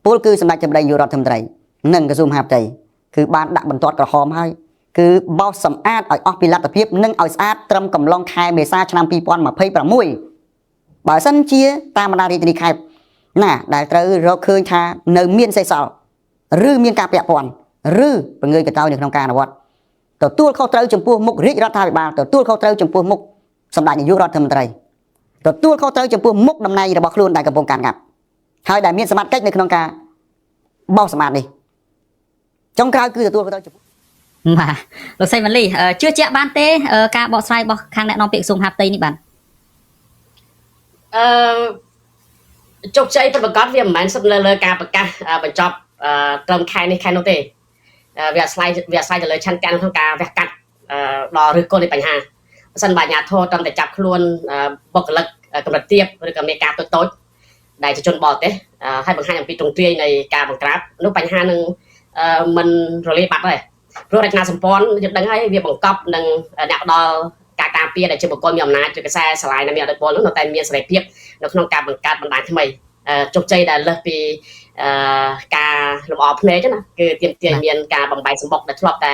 ពលគឺសម្ដេចចម្ដីនាយករដ្ឋមន្ត្រីនិងក្រសួងមហាផ្ទៃគឺបានដាក់បន្ទាត់ក្រហមហើយគឺបោសសម្អាតឲ្យអស់ពីលទ្ធភាពនិងឲ្យស្អាតត្រឹមកំឡុងខែមេសាឆ្នាំ2026បើសិនជាតាមបណ្ដារាជធានីខេត្តណាដែលត្រូវរកឃើញថានៅមានសេសសល់ឬមានការពាក់ព័ន្ធឬពង្រើយកតោនៅក្នុងការអនុវត្តទទួលខុសត្រូវចំពោះមុខរាជរដ្ឋាភិបាលទទួលខុសត្រូវចំពោះមុខសម្ដេចនាយករដ្ឋមន្ត្រីទទួលខុសត្រូវចំពោះមុខតំណែងរបស់ខ្លួនដែលកំពុងកាន់កាប់ហើយដែលមានសមត្ថកិច្ចនៅក្នុងការបោសសម្អាតនេះចុងក្រោយគឺទទួលខុសត្រូវចំពោះបាទលោកសៃម៉ាលីជឿជាក់បានទេការបកស្រាយរបស់ខាងអ្នកនាំពាក្យក្រសួងមហាផ្ទៃនេះបាទជោគជ័យពិតប្រាកដវាមិនមែនសិតលើការប្រកាសបញ្ចប់ត្រឹមខែនេះខែនោះទេវាអាស្រ័យទៅលើឆន្ទៈក្នុងការវះកាត់ដល់ឬគល់នៃបញ្ហាបើសិនបើអាជ្ញាធរត្រឹមតែចាប់ខ្លួនបុគ្គលិកកម្រិតទាបឬក៏មានការតូចដែលជាជនបរទេសហើយបង្ហាញអំពីទ្រង់ទ្រាយនៃការបង្ក្រាបនោះបញ្ហានឹងមិនរលាយបាត់ទេព្រោះរចនាសម្ព័ន្ធយើងដឹងហើយវាបង្កប់នឹងអ្នកផ្ដល់ការការពារដែលជាបុគ្គលមានអំណាចឬខ្សែស្រឡាយដែលមានអធិបុលនោះតែមានសេរីភាពនៅក្នុងការបង្កើតបណ្ដាញថ្មីជោគជ័យដែលលើសពី ការលម្អភ្នែកណាគឺទាមទារមានការបំបីសម្បុកដែលធ្លាប់ត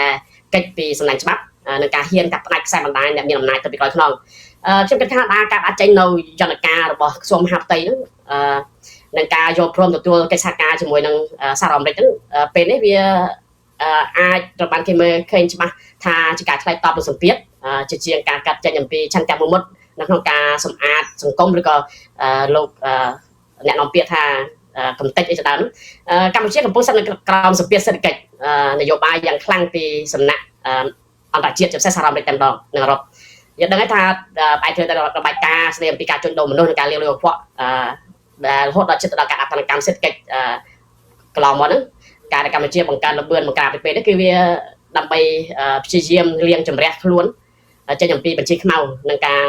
ែកិច្ចពីសំណាញ់ច្បាប់នឹងការហ៊ានកាត់ផ្ដាច់ខ្សែបណ្ដាញអ្នកមានអំណាចទៅពីក្រោយខ្នងខ្ញុំគិតថាការអាចចេញនៅយន្តការរបស់ក្រសួងមហាផ្ទៃហ្នឹងនឹងការយកព្រមទទួលកិច្ចសហការជាមួយនឹងសហរដ្ឋអាមេរិកហ្នឹងពេលនេះវាអាចត្រូវបានគេមើលឃើញច្បាស់ថាជាការឆ្លើយតបនឹងសម្ពាធជាជាងការកាត់ចេញអំពីឆន្ទៈមុតនៅក្នុងការសម្អាតសង្គមឬក៏លោកអ្នកនាំពាក្យថាកំតិចអីជាដើមកម្ពុជាកំពុងស្ថិតនៅក្រោមសម្ពាធសេដ្ឋកិច្ចនយោបាយយ៉ាងខ្លាំងពីសំណាក់អន្តរជាតិជាពិសេសសហរដ្ឋអាមេរិកតែម្ដងនៅអឺរ៉ុបយើងដឹងថាបែរធ្វើតែរបាយការណ៍ស្ដីអំពីការជួញដូរមនុស្សនិងការលាងលុយអភ័ក្រដែលរហូតដល់ចិត្តដល់ការអត្តកម្មសេដ្ឋកិច្ចកន្លងមកហ្នឹងការដែលកម្ពុជាបង្កើតលម្អឿនបង្ក្រាបពីពេលនេះគឺវាដើម្បីព្យាយាមលាងជំរះខ្លួនចេញអំពីបញ្ជីខ្មៅនឹងការ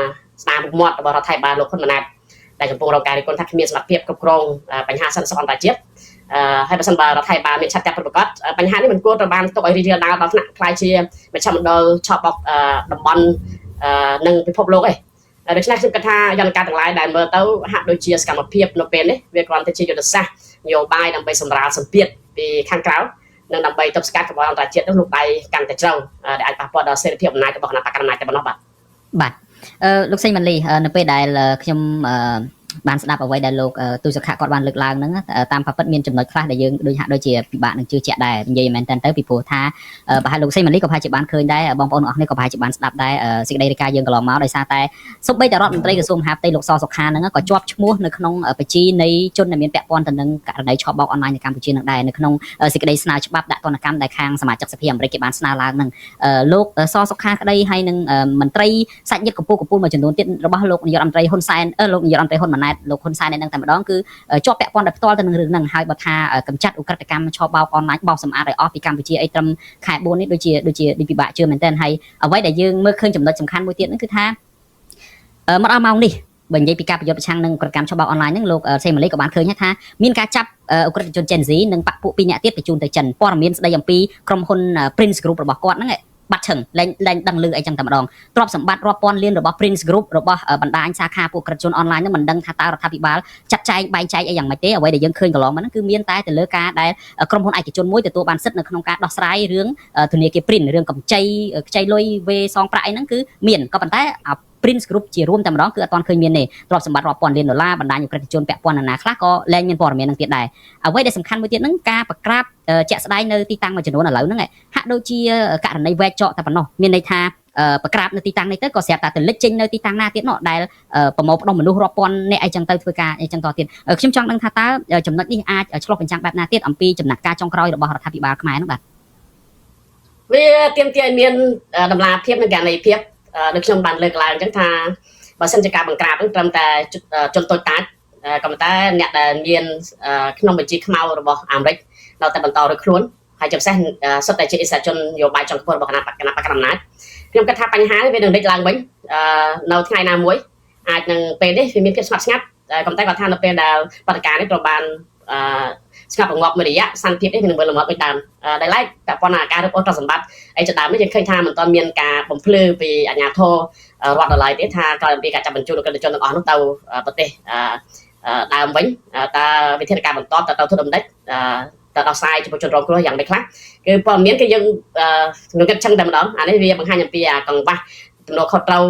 ស្ដារមុខមាត់របស់រដ្ឋាភិបាលលោកហ៊ុនម៉ាណែតដែលកំពុងរងការរិះគន់ថាគ្មានសមត្ថភាពគ្រប់គ្រងបញ្ហាសន្តិសុខអន្តរជាតិហើយបើសិនបើរដ្ឋាភិបាលមានឆន្ទៈប្រកបបញ្ហានេះមិនគួរត្រូវបានទុកឲ្យរីករាលដាលដល់ថ្នាក់ខ្លាយជាមជ្ឈមណ្ឌលឆបបុកតំបន់និងពិភពលោកឯងដូច្នេះខ្ញុំគិតថាយន្តការទាំងឡាយដែលមើលទៅហាក់ដូចជាសកម្មភាពនៅពេលនេះវាគ្រាន់តែជាយុទ្ធសាស្ត្រនយោបាយដើម្បីសម្រាលសម្ពាធពីខាងក្រៅនិងដើម្បីទប់ស្កាត់កង្វល់អន្តរជាតិនោះលោកដៃកាន់តែជ្រៅដែលអាចប៉ះពាល់ដល់សេរីភាពអំណាចរបស់គណៈបកកណ្ដាលអំណាចតែប៉ុណ្ណោះបាទលោកសេងម៉ាលីនៅពេលដែលខ្ញុំបានស្ដាប់អ្វីដែលលោកទូសខៈគាត់បានលើកឡើងហ្នឹងតាមពិតមានចំណុចខ្លះដែលយើងដូចហាក់ដូចជាពិបាកនឹងជឿជាក់ដែរនិយាយមែនតើទៅពីព្រោះថាប្រហែលលោកសេងម៉ាលីក៏ប្រហែលជាបានឃើញដែរបងប្អូនទាំងអស់គ្នាក៏ប្រហែលជាបានស្ដាប់ដែរសេចក្តីរាយការណ៍យើងកន្លងមកដោយសារតែសូម្បីតែរដ្ឋមន្ត្រីក្រសួងមហាផ្ទៃលោកសសុខាហ្នឹងក៏ជាប់ឈ្មោះនៅក្នុងបញ្ជីនៃជនដែលមានពាក់ព័ន្ធទៅនឹងករណីឆបបោកអនឡាញនៅកម្ពុជានឹងដែរនៅក្នុងសេចក្តីស្នើច្បាប់ដាក់ទណ្ឌកម្មដែលខាងសមាជិកសភាអាមេរិកគេបានស្នើឡើងហ្នឹងលោកសសុខាក្តីហើយនឹងមន្ត្រីសាច់ញាតិកម្ពុជាមួយចំនួនទៀតរបស់លោកនាយករដ្ឋមន្ត្រីហ៊ុនសែនលោកនាយករដ្ឋមន្ត្រីហ៊ុនម៉ាណែតលោកហ៊ុនសែនតែម្ដងគឺជាប់ពាក់ព័ន្ធដោយផ្ទាល់ទៅនឹងរឿងហ្នឹងហើយបើថាកម្ចាត់ឧក្រិដ្ឋកម្មឆបោកអនឡាញបោកសម្អាតឲ្យអស់ពីកម្ពុជាអីត្រឹមខែ4នេះដូចជាពិបាកជឿមែនទែនហើយអ្វីដែលយើងមើលឃើញចំណុចសំខាន់មួយទៀតហ្នឹងគឺថាមកដល់ម៉ោងនេះបើនិយាយពីការប្រយុទ្ធប្រឆាំងនឹងប្រកម្មឆបោកអនឡាញហ្នឹងលោកសេម៉ាលីក៏បានឃើញថាមានការចាប់ឧក្រិដ្ឋជន Gen Z និងបកពួក2នាក់ទៀតបញ្ជូនទៅចិនព័ត៌មានស្ដីអំពីក្រុមហ៊ុន Prince Group របស់គាត់ហ្នឹងបាត់ឈឹងលែងដឹងលឺអីចឹងតែម្ដងទ្រព្យសម្បត្តិរាប់ពាន់លានរបស់ Prince Group របស់បណ្ដាញសាខាពួកក្រិតជនអនឡាញហ្នឹងមិនដឹងថាតើរដ្ឋាភិបាលចាត់ចែងបែងចែកអីយ៉ាងម៉េចទេអ្វីដែលយើងឃើញកន្លងមកហ្នឹងគឺមានតែទៅលើការដែលក្រុមហ៊ុនឯកជនមួយទទួលបានសិទ្ធិនៅក្នុងការដោះស្រាយរឿងធនាគារ Prince រឿងកម្ចីខ្ចីលុយវេសងប្រាក់អីហ្នឹងគឺមានក៏ប៉ុន្តែPrince Group ជារួមតែម្ដងគឺអត់ទាន់ឃើញមានទេទ្រព្យសម្បត្តិរាប់ពាន់លានដុល្លារបណ្ដាញឧក្រិដ្ឋជនពាក់ព័ន្ធណាខ្លះក៏លែងមានព័ត៌មាននឹងទៀតដែរអ្វីដែលសំខាន់មួយទៀតហ្នឹងការប្រក្រាបជាក់ស្ដែងនៅទីតាំងមួយចំនួនឥឡូវហ្នឹងហាក់ដូចជាករណីវែកចកតែប៉ុណ្ណោះមានន័យថាប្រក្រាបនៅទីតាំងនេះទៅក៏ស្រាប់តែទៅលិចចេញនៅទីតាំងណាទៀតនោះដែលប្រមូលផ្ដុំមនុស្សរាប់ពាន់អ្នកអីចឹងទៅធ្វើការអីចឹងតទៀតខ្ញុំចង់ដឹងថាតើចំណុចនេះអាចឆ្លុះបញ្ចាំងបែបណាទៀតអំពីចំណាត់ការចុងក្រោយរបស់រដ្ឋាភិបាលខ្មែរហ្នឹងបាទវាទាមទារឲ្យមានតម្លាភាពនិងកណីភាពដូចខ្ញុំបានលើកឡើងអញ្ចឹងថាបើសិនជាការបង្ក្រាបហ្នឹងត្រឹមតែជនតូចតាចក៏ប៉ុន្តែអ្នកដែលមានក្នុងបញ្ជីខ្មៅរបស់អាមេរិកនៅតែបន្តរកខ្លួនហើយជាពិសេសសុទ្ធតែជាអិសរាជជននយោបាយចុងខ្ពស់របស់គណៈបកកណ្ដាលអំណាចខ្ញុំគិតថាបញ្ហានេះវានឹងលេចឡើងវិញនៅថ្ងៃណាមួយអាចនឹងពេលនេះវាមានភាពស្ងប់ស្ងាត់ក៏ប៉ុន្តែគាត់ថានៅពេលដែលបដិការនេះត្រូវបានស្ងប់រងាប់មួយរយៈសន្តិភាពនេះនឹងវិលមកវិញដើមដែលឡែកតែប៉ុណ្ណាការរឹបអូសទ្រព្យសម្បត្តិអីជាដើមនេះយើងឃើញថាមិនទាន់មានការបំភ្លឺពីអាជ្ញាធររដ្ឋដល់ឡែកទេថាក្រោយពីការចាប់បញ្ជូនលោកជនទាំងអស់នោះទៅប្រទេសដើមវិញតើវិធានការបន្តទៅធ្វើដំណេចតើដោះស្រាយជាមួយជនរងគ្រោះយ៉ាងម៉េចខ្លះគឺព័ត៌មានគឺយើងនឹងគិតចឹងតែម្ដងអានេះវាបង្ហាញអំពីកង្វះទំនួលខុសត្រូវ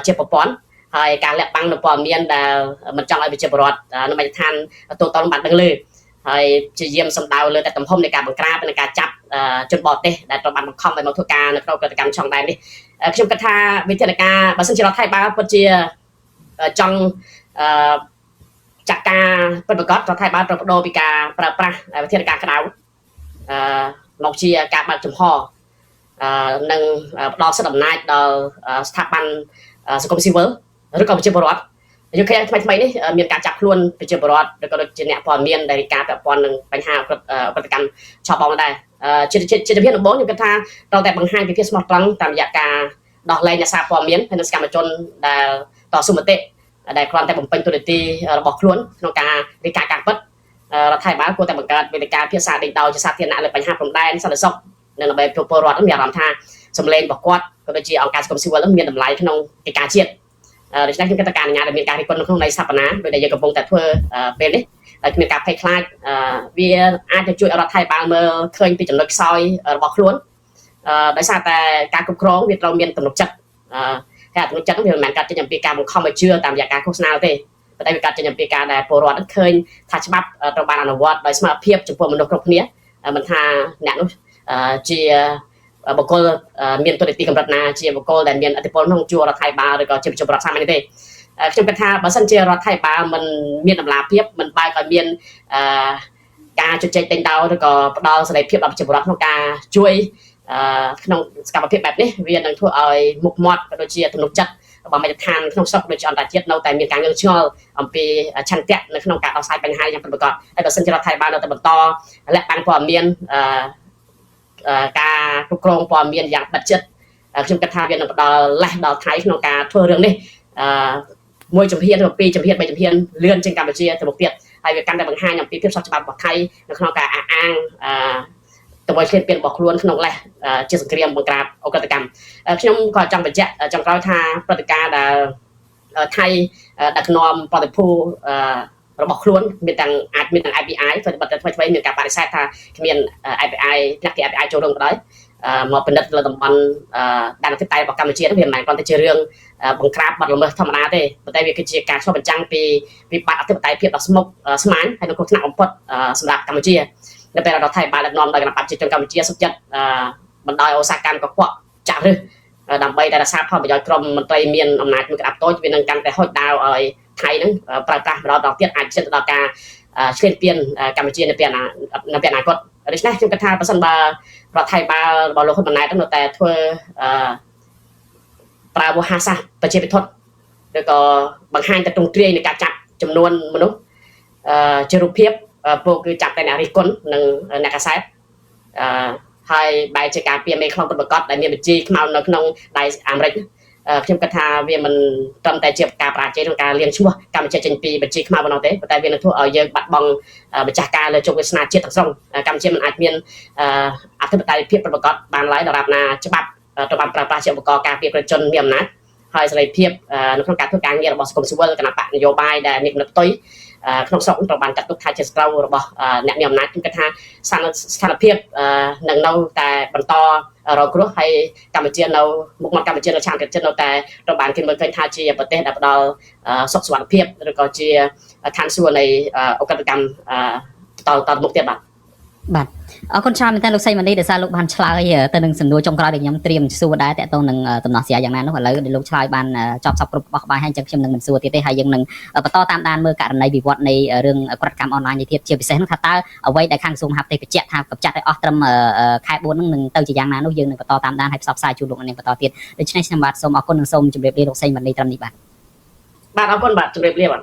ជាប្រព័ន្ធហើយការលាក់បាំងនៅព័ត៌មានដែលមិនចង់ឲ្យប្រជាពលរដ្ឋនៅមជ្ឈដ្ឋានទូតបានដឹងឮហើយជាយាមសម្ដៅលើតែទំហំនៃការបង្ក្រាបនិងការចាប់ជនបរទេសដែលត្រូវបានបង្ខំឲ្យមកធ្វើការនៅក្នុងក្រតិកម្មឆុងដែននេះខ្ញុំគិតថាវិធានការបើសិនជារដ្ឋាភិបាលពិតជាចង់ចាត់ការពិតប្រាកដរដ្ឋាភិបាលត្រូវបដូរពីការប្រើប្រាស់វិធានការក្តៅមកជាការបើកចំហនិងផ្ដល់សិទ្ធិអំណាចដល់ស្ថាប័នសង្គមស៊ីវិលឬក៏ប្រជាពលរដ្ឋយើងឃើញថ្មីនេះមានការចាប់ខ្លួនប្រជាពលរដ្ឋឬក៏ដូចជាអ្នកព័ត៌មានដែលរាយការណ៍ពាក់ព័ន្ធនឹងបញ្ហាប្រតិកម្មឆបោកដែរជាជំហានដំបូងខ្ញុំគិតថាត្រូវតែបង្ហាញពីភាពស្មោះត្រង់តាមរយៈការដោះលែងអ្នកសារព័ត៌មានហើយនិងសកម្មជនដែលតស៊ូមតិដែលគ្រាន់តែបំពេញតួនាទីរបស់ខ្លួនក្នុងការរាយការណ៍ការពិតរដ្ឋាភិបាលគួរតែបង្កើតវេទិកាភាសាដេញដោលជាសាធារណៈលើបញ្ហាព្រំដែនសន្តិសុខនៅដើម្បីពលរដ្ឋមានអារម្មណ៍ថាសម្លេងរបស់គាត់ក៏ដូចជាអង្គការសង្គមស៊ីវិលមានតម្លៃក្នុងកិច្ចការជាតិ ដូច្នេះខ្ញុំគិតថាការអនុញ្ញាតឲ្យមានការរិះគន់នៅក្នុងន័យសព្វនាដោយដែលយើងកំពុងតែធ្វើពេលនេះហើយគ្មានការភ័យខ្លាចវាអាចจะជួយរដ្ឋាភិបាលមើលឃើញពីចំណុចខ្សោយរបស់ខ្លួនដោយសារតែការគ្រប់គ្រងវាត្រូវមានទំនុកចិត្តហើយទំនុកចិត្តនោះវាមិនមែនកាត់ចេញអំពីការបង្ខំឲ្យជឿតាមរយៈការឃោសនាទេប៉ុន្តែវាកាត់ចេញអំពីការដែលពលរដ្ឋឃើញថាច្បាប់ត្រូវបានអនុវត្តដោយស្មារតីភាពចំពោះមនុស្សគ្រប់គ្នាមិនថាអ្នកនោះជាបុគ្គលមានតួនាទីកម្រិតណាជាបុគ្គលដែលមានឥទ្ធិពលក្នុងជួររដ្ឋាភិបាលឬក៏ជាប្រជាពលរដ្ឋសាមញ្ញទេខ្ញុំគិតថាបើសិនជារដ្ឋាភិបាលមិនមានតម្លាភាពមិនបើកឲ្យមានការជជែកដេញដោលឬក៏ផ្ដល់សេរីភាពដល់ប្រជាពលរដ្ឋក្នុងការជួយក្នុងសកម្មភាពបែបនេះវានឹងធ្វើឲ្យមុខមាត់ក៏ដូចជាទំនុកចិត្តរបស់មជ្ឈដ្ឋានក្នុងស្រុកដូចជាអន្តរជាតិនៅតែមានការងឿងឆ្ងល់អំពីឆន្ទៈនៅក្នុងការដោះស្រាយបញ្ហាយ៉ាងពិតប្រាកដហើយបើសិនជារដ្ឋាភិបាលនៅតែបន្តលាក់បាំងព័ត៌មានការគ្រប់គ្រងព័ត៌មានយ៉ាងបិទជិតខ្ញុំគិតថាវានឹងផ្ដល់លេសដល់ថៃក្នុងការធ្វើរឿងនេះមួយជំហានឬពីរជំហានបីជំហានលឿនជាងកម្ពុជាទៅមុខទៀតហើយវាកាន់តែបង្ហាញអំពីភាពស្របច្បាប់របស់ថៃនៅក្នុងការអះអាងទៅឲ្យឆ្លៀនពៀនរបស់ខ្លួនក្នុងលេសជាសង្គ្រាមបង្ក្រាបអ ுக ្រិតកម្មខ្ញុំក៏ចង់បញ្ជាក់ចុងក្រោយថាព្រឹត្តិការណ៍ដែលថៃដឹកនាំប្រតិភូរបស់ខ្លួនមានទាំងអាចមានទាំង IPI ធ្វើបទថ្មីមានការបដិសេធថាគ្មាន IPI ផ្លាក់គេ IPI ចូលរួមក៏ដោយមកពិនិត្យលើតំបន់ដែនអធិបតេយ្យរបស់កម្ពុជាវាមិនមែនគ្រាន់តែជារឿងបង្ក្រាបបទល្មើសធម្មតាទេប៉ុន្តែវាគឺជាការឆ្លុះបញ្ចាំងពីវិបត្តិអធិបតេយ្យភាពដ៏ស្មុគស្មាញហើយនៅក្នុងថ្នាក់បំផុតសម្រាប់កម្ពុជានៅពេលរដ្ឋាភិបាលដឹកនាំដោយគណៈបព្វជិជនកម្ពុជាសុខចិត្តបណ្ដោយឧស្សាហកម្មកខ្វក់ចាក់ឫសដើម្បីតែរក្សាផលប្រយោជន៍ក្រុមមន្ត្រីមានអំណាចមួយក្តាប់តូចវានឹងកាន់តែហុចដាវឲ្យថៃហ្នឹងប្រើប្រាស់ម្ដងទៀតអាចជិតដល់ការឆ្លៀនពៀនកម្ពុជានៅពេលអនាគតដូច្នេះខ្ញុំគិតថាបើសិនបើរដ្ឋាភិបាលរបស់លោកហ៊ុនម៉ាណែតនៅតែធ្វើប្រើវោហារសាស្ត្រប្រជាពិធឬក៏បង្ហាញតែទ្រង់ទ្រាយនៃការចាប់ចំនួនមនុស្សជារូបភាពពួកគឺចាប់តែអ្នករិះគន់និងអ្នកកាសែតហើយបែរជាការពៀមេខ្លងពិតប្រាកដដែលមានបញ្ជីខ្មៅនៅក្នុងដៃអាមេរិកខ្ញុំគិតថាវាមិនត្រឹមតែជាការបរាជ័យក្នុងការលាងឈ្មោះកម្ពុជាចេញពីបញ្ជីខ្មៅប៉ុណ្ណោះទេប៉ុន្តែវានឹងធ្វើឲ្យយើងបាត់បង់ម្ចាស់ការលើជោគវាសនាជាតិទាំងស្រុងកម្ពុជាមិនអាចមានអធិបតេយ្យភាពប្រកបបានឡើយដរាបណាច្បាប់ត្រូវបានប្រើប្រាស់ជាឧបករណ៍ការពារប្រជាជនមានអំណាចហើយសេរីភាពនៅក្នុងការធ្វើការងាររបស់សង្គមស៊ីវិលគណៈបកនយោបាយដែលមានគំនិតផ្ទុយក្នុងស្រុកត្រូវបានចាត់ទុកថាជាសត្រូវរបស់អ្នកមានអំណាចខ្ញុំគិតថាស្ថានភាពនឹងនៅតែបន្តរងគ្រោះហើយកម្ពុជានៅមុខមាត់កម្ពុជានៅឆានចិត្តនៅតែត្រូវបានគេមើលឃើញថាជាប្រទេសដែលផ្ដល់សុខសុវត្ថិភាពឬក៏ជាឋានសួគ៌នៃអ ுக ្រិតកម្មតមុខទៀតបាទអរគុណច្រើនមែនតើលោកសីម៉ានីដែលសារលោកបានឆ្លើយទៅនឹងសំណួរចុងក្រោយដែលខ្ញុំត្រៀមសួរដែរតើតើនឹងដំណោះស្រាយយ៉ាងណានោះឥឡូវលោកឆ្លើយបានចប់សពគ្រប់បោះក្បាយហើយអញ្ចឹងខ្ញុំនឹងមិនសួរទៀតទេហើយយើងនឹងបន្តតាមដានមើលករណីវិវត្តនៃរឿងក្រិតកម្មអនឡាញនេះទៀតជាពិសេសនោះថាតើអ្វីដែលខាងក្រសួងមហាផ្ទៃបញ្ជាក់ថាកម្ចាត់ឲ្យអស់ត្រឹមខែ4ហ្នឹងនឹងទៅជាយ៉ាងណានោះយើងនឹងបន្តតាមដានហើយផ្សព្វផ្សាយជូនលោកអ្នកនាងបន្តទៀតដូច្នេះខ្ញុំបាទសូមអរគុណនិងសូមជម្រាបលាលោកសីម៉ានីត្រឹមនេះបាទអរគុណបាទជម្រាបលាបាទ